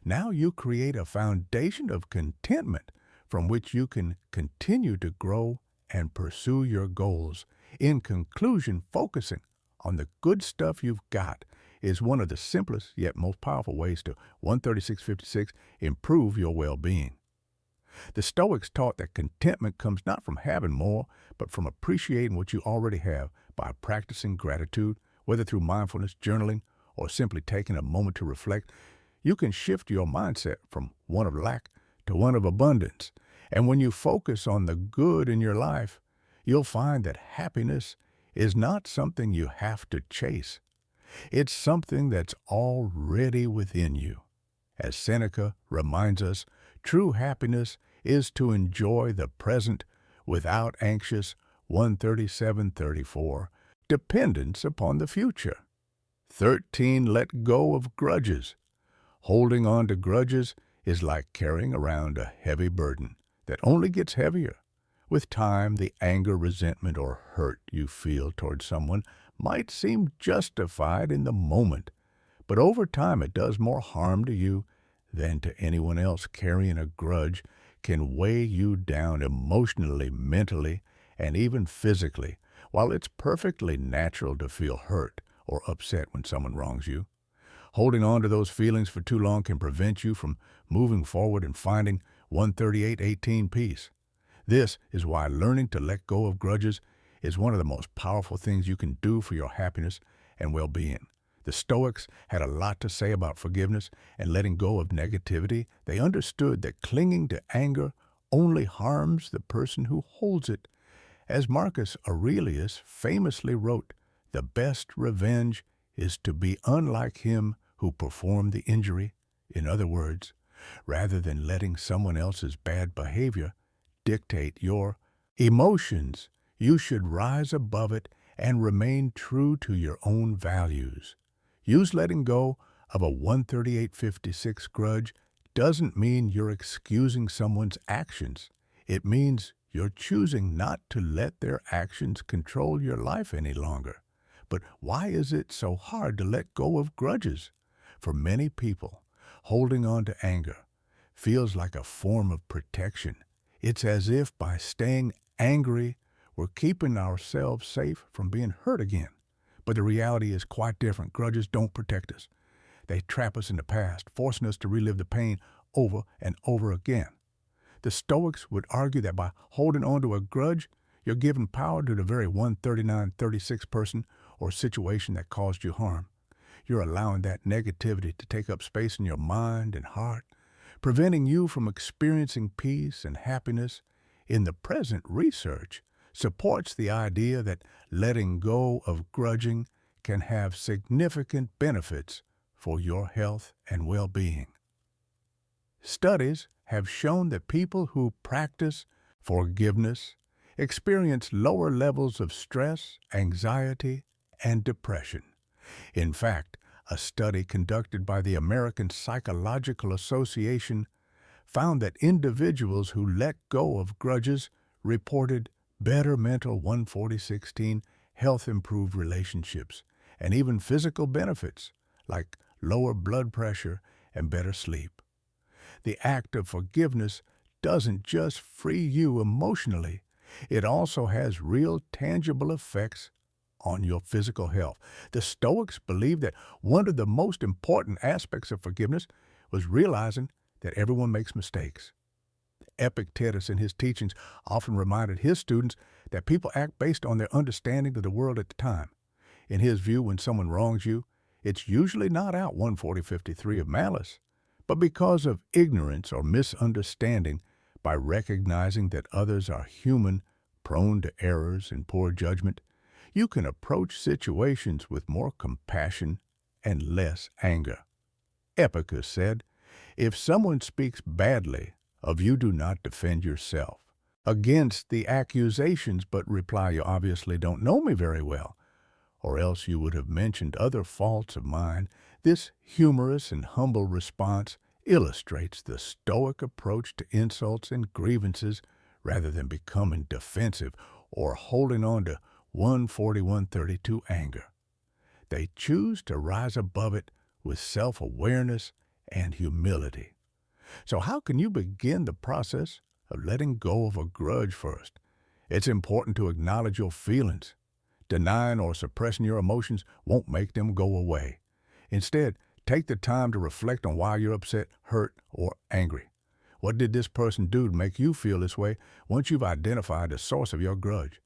now you create a foundation of contentment from which you can continue to grow and pursue your goals. In conclusion, focusing on the good stuff you've got is one of the simplest yet most powerful ways to 13656 improve your well-being. The Stoics taught that contentment comes not from having more, but from appreciating what you already have. By practicing gratitude, whether through mindfulness, journaling, or simply taking a moment to reflect, you can shift your mindset from one of lack to one of abundance. And when you focus on the good in your life, you'll find that happiness is not something you have to chase. It's something that's already within you. As Seneca reminds us, true happiness is to enjoy the present without anxious 137:34, dependence upon the future. 13. Let go of grudges. Holding on to grudges is like carrying around a heavy burden that only gets heavier. With time, the anger, resentment, or hurt you feel toward someone might seem justified in the moment, but over time it does more harm to you than to anyone else. Carrying a grudge can weigh you down emotionally, mentally, and even physically. While it's perfectly natural to feel hurt or upset when someone wrongs you, holding on to those feelings for too long can prevent you from moving forward and finding 138:18 peace. This is why learning to let go of grudges is one of the most powerful things you can do for your happiness and well-being. The Stoics had a lot to say about forgiveness and letting go of negativity. They understood that clinging to anger only harms the person who holds it. As Marcus Aurelius famously wrote, "The best revenge is to be unlike him who performed the injury." In other words, rather than letting someone else's bad behavior dictate your emotions, you should rise above it and remain true to your own values. Use letting go of a 138:56 grudge doesn't mean you're excusing someone's actions. It means you're choosing not to let their actions control your life any longer. But why is it so hard to let go of grudges? For many people, holding on to anger feels like a form of protection. It's as if by staying angry, we're keeping ourselves safe from being hurt again. But the reality is quite different. Grudges don't protect us. They trap us in the past, forcing us to relive the pain over and over again. The Stoics would argue that by holding on to a grudge, you're giving power to the very 139:36 person or situation that caused you harm. You're allowing that negativity to take up space in your mind and heart, preventing you from experiencing peace and happiness. In the present, research supports the idea that letting go of grudging can have significant benefits for your health and well-being. Studies have shown that people who practice forgiveness experience lower levels of stress, anxiety, and depression. In fact, a study conducted by the American Psychological Association found that individuals who let go of grudges reported better mental 140/16, health-improved relationships, and even physical benefits like lower blood pressure and better sleep. The act of forgiveness doesn't just free you emotionally, it also has real tangible effects on your physical health. The Stoics believed that one of the most important aspects of forgiveness was realizing that everyone makes mistakes. Epictetus in his teachings often reminded his students that people act based on their understanding of the world at the time. In his view, when someone wrongs you, it's usually not out 140:53 of malice, but because of ignorance or misunderstanding. By recognizing that others are human, prone to errors and poor judgment, you can approach situations with more compassion and less anger. Epictetus said, "If someone speaks badly of you, do not defend yourself against the accusations, but reply, 'You obviously don't know me very well, or else you would have mentioned other faults of mine.'" This humorous and humble response illustrates the Stoic approach to insults and grievances rather than becoming defensive or holding on to 141:32 anger. They choose to rise above it with self-awareness and humility. So how can you begin the process of letting go of a grudge first? It's important to acknowledge your feelings. Denying or suppressing your emotions won't make them go away. Instead, take the time to reflect on why you're upset, hurt, or angry. What did this person do to make you feel this way? Once you've identified the source of your grudge,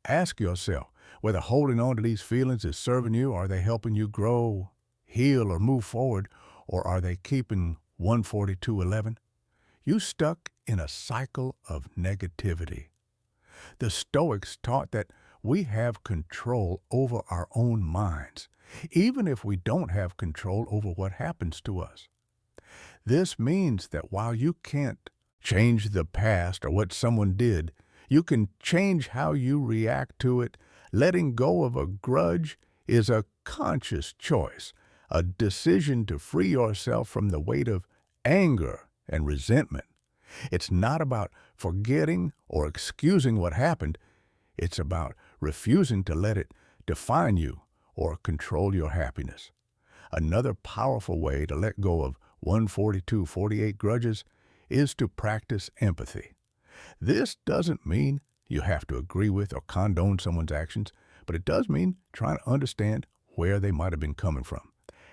ask yourself whether holding on to these feelings is serving you. Are they helping you grow, heal, or move forward? Or are they keeping 142:11? You stuck in a cycle of negativity. The Stoics taught that we have control over our own minds, even if we don't have control over what happens to us. This means that while you can't change the past or what someone did, You can change how you react to it. Letting go of a grudge is a conscious choice, a decision to free yourself from the weight of anger and resentment. It's not about forgetting or excusing what happened. It's about refusing to let it define you or control your happiness. Another powerful way to let go of 142-48 grudges is to practice empathy. This doesn't mean you have to agree with or condone someone's actions, but it does mean trying to understand where they might have been coming from.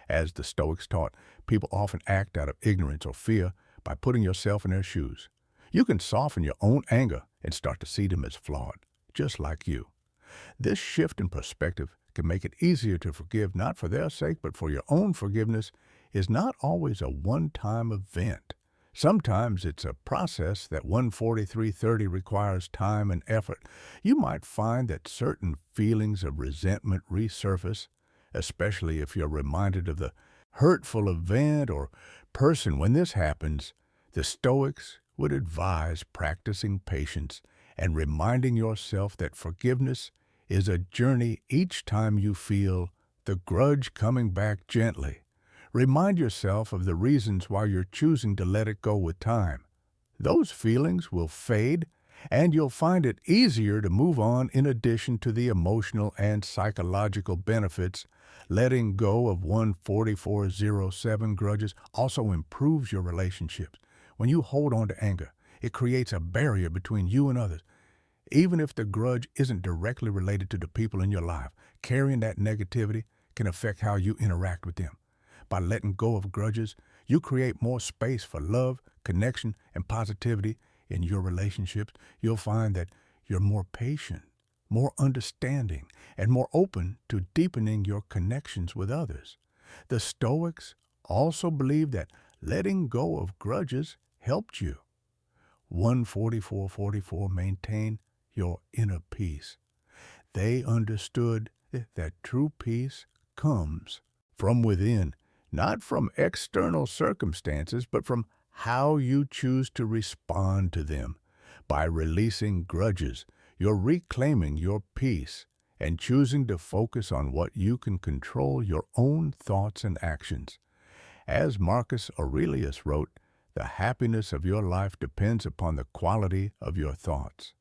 As the Stoics taught, people often act out of ignorance or fear by putting yourself in their shoes. You can soften your own anger and start to see them as flawed, just like you. This shift in perspective can make it easier to forgive, not for their sake, but for your own. Forgiveness is not always a one-time event. Sometimes it's a process that 14330 requires time and effort. You might find that certain feelings of resentment resurface, especially if you're reminded of the hurtful event or person. When this happens, the Stoics would advise practicing patience and reminding yourself that forgiveness is a journey. Each time you feel the grudge coming back, gently remind yourself of the reasons why you're choosing to let it go. With time, those feelings will fade and you'll find it easier to move on. In addition to the emotional and psychological benefits, letting go of 14407 grudges also improves your relationships. When you hold on to anger, it creates a barrier between you and others. Even if the grudge isn't directly related to the people in your life, carrying that negativity can affect how you interact with them. By letting go of grudges, you create more space for love, connection, and positivity in your relationships. You'll find that you're more patient, more understanding, and more open to deepening your connections with others. The Stoics also believe that letting go of grudges helped you. 14444 maintain your inner peace. They understood that true peace comes from within, not from external circumstances, but from how you choose to respond to them. By releasing grudges, you're reclaiming your peace and choosing to focus on what you can control: your own thoughts and actions. As Marcus Aurelius wrote, the happiness of your life depends upon the quality of your thoughts.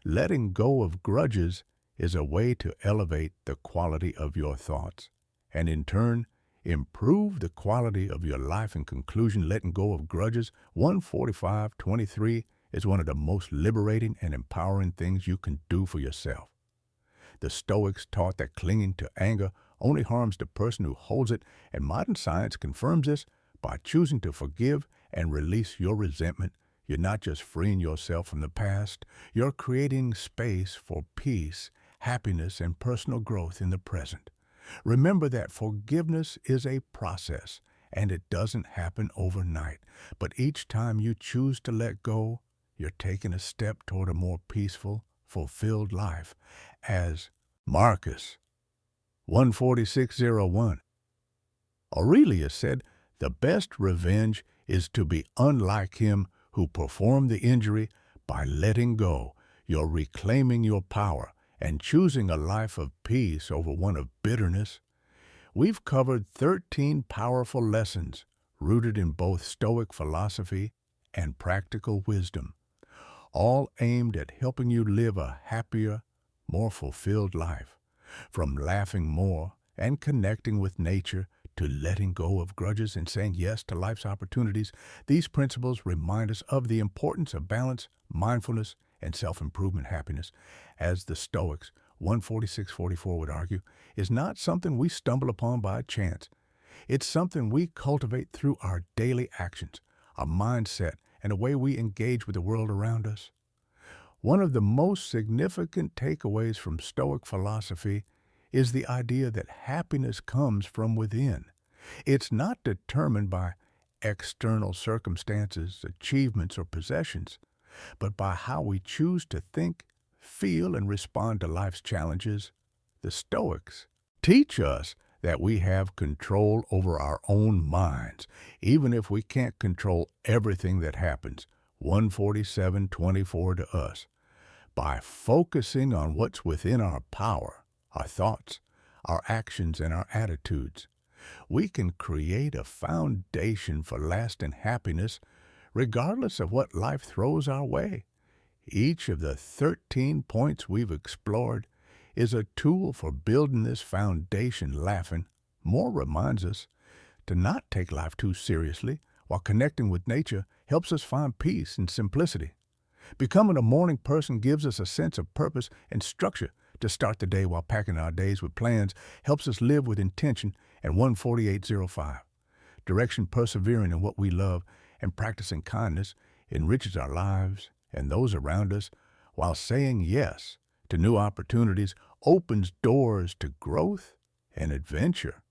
Letting go of grudges is a way to elevate the quality of your thoughts, and in turn, improve the quality of your life. In conclusion, letting go of grudges, 14523, is one of the most liberating and empowering things you can do for yourself. The Stoics taught that clinging to anger only harms the person who holds it, and modern science confirms this. By choosing to forgive and release your resentment, you're not just freeing yourself from the past, you're creating space for peace, happiness, and personal growth in the present. Remember that forgiveness is a process, and it doesn't happen overnight. But each time you choose to let go, you're taking a step toward a more peaceful, fulfilled life. As Marcus 14601 Aurelius said, the best revenge is to be unlike him who performed the injury. By letting go, you're reclaiming your power and choosing a life of peace over one of bitterness. We've covered 13 powerful lessons rooted in both Stoic philosophy and practical wisdom, all aimed at helping you live a happier, more fulfilled life. From laughing more and connecting with nature to letting go of grudges and saying yes to life's opportunities, these principles remind us of the importance of balance, mindfulness, and self-improvement. Happiness, as the Stoics 14644 would argue, is not something we stumble upon by chance. It's something we cultivate through our daily actions, our mindset, and the way we engage with the world around us. One of the most significant takeaways from Stoic philosophy is the idea that happiness comes from within. It's not determined by external circumstances, achievements, or possessions, but by how we choose to think, feel, and respond to life's challenges. The Stoics teach us that we have control over our own minds, even if we can't control everything that happens. 147:24 to us. By focusing on what's within our power, our thoughts, our actions, and our attitudes, we can create a foundation for lasting happiness regardless of what life throws our way. Each of the 13 points we've explored is a tool for building this foundation. Laughing more reminds us to not take life too seriously, while connecting with nature helps us find peace and simplicity. Becoming a morning person gives us a sense of purpose and structure to start the day, while packing our days with plans helps us live with intention. And 14805. Direction, persevering in what we love, and practicing kindness enriches our lives and those around us, while saying yes to new opportunities opens doors to growth and adventure.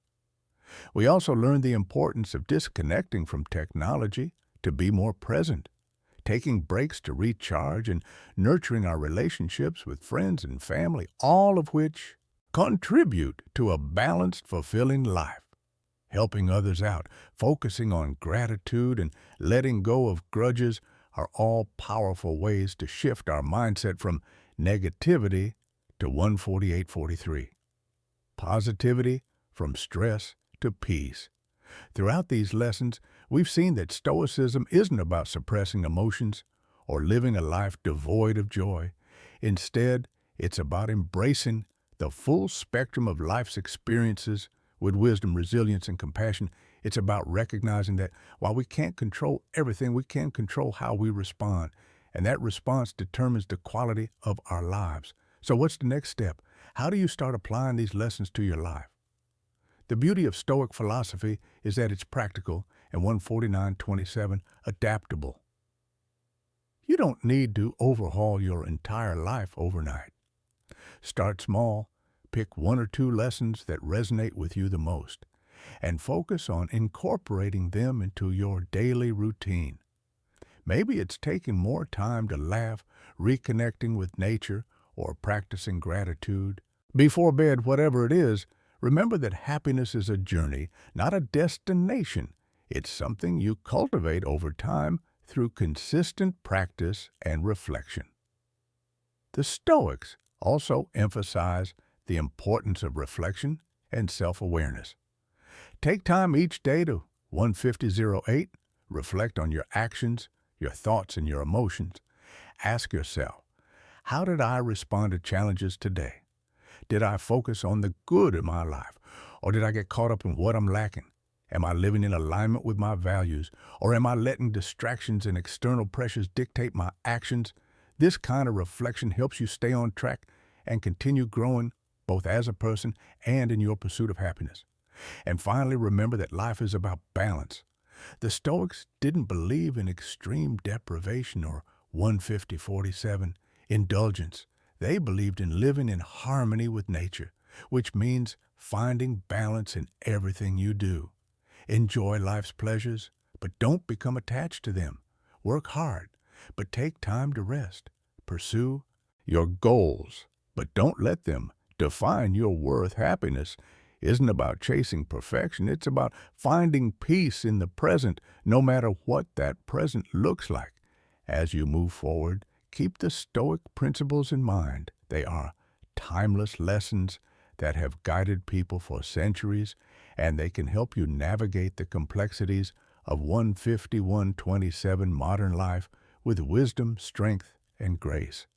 We also learn the importance of disconnecting from technology to be more present, taking breaks to recharge, and nurturing our relationships with friends and family, all of which contribute to a balanced, fulfilling life. Helping others out, focusing on gratitude, and letting go of grudges are all powerful ways to shift our mindset from negativity to 14843. Positivity from stress to peace. Throughout these lessons, we've seen that Stoicism isn't about suppressing emotions or living a life devoid of joy. Instead, it's about embracing the full spectrum of life's experiences with wisdom, resilience, and compassion. It's about recognizing that while we can't control everything, we can control how we respond, and that response determines the quality of our lives. So what's the next step? How do you start applying these lessons to your life? The beauty of Stoic philosophy is that it's practical and 14927 adaptable. You don't need to overhaul your entire life overnight. Start small, pick one or two lessons that resonate with you the most, and focus on incorporating them into your daily routine. Maybe it's taking more time to laugh, reconnecting with nature, or practicing gratitude. Before bed, whatever it is, remember that happiness is a journey, not a destination. It's something you cultivate over time through consistent practice and reflection. The Stoics also emphasize the importance of reflection and self-awareness. Take time each day to 15008, reflect on your actions, your thoughts, and your emotions. Ask yourself, how did I respond to challenges today? Did I focus on the good in my life, or did I get caught up in what I'm lacking? Am I living in alignment with my values, or am I letting distractions and external pressures dictate my actions? This kind of reflection helps you stay on track and continue growing both as a person and in your pursuit of happiness. And finally, remember that life is about balance. The Stoics didn't believe in extreme deprivation or 150-47 indulgence. They believed in living in harmony with nature, which means finding balance in everything you do. Enjoy life's pleasures, but don't become attached to them. Work hard, but take time to rest. Pursue your goals, but don't let them define your worth. Happiness isn't about chasing perfection. It's about finding peace in the present, no matter what that present looks like. As you move forward, keep the Stoic principles in mind. They are timeless lessons that have guided people for centuries, and they can help you navigate the complexities of 15127 modern life with wisdom, strength, and grace.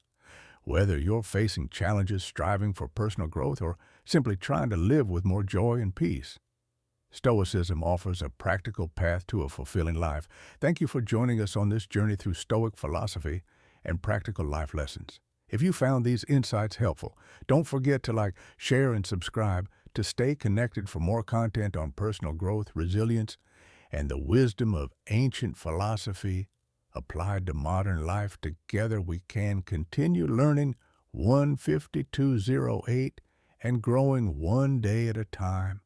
Whether you're facing challenges, striving for personal growth, or simply trying to live with more joy and peace, Stoicism offers a practical path to a fulfilling life. Thank you for joining us on this journey through Stoic philosophy and practical life lessons. If you found these insights helpful, don't forget to like, share, and subscribe to stay connected for more content on personal growth, resilience, and the wisdom of ancient philosophy applied to modern life. Together we can continue learning 15208 and growing one day at a time.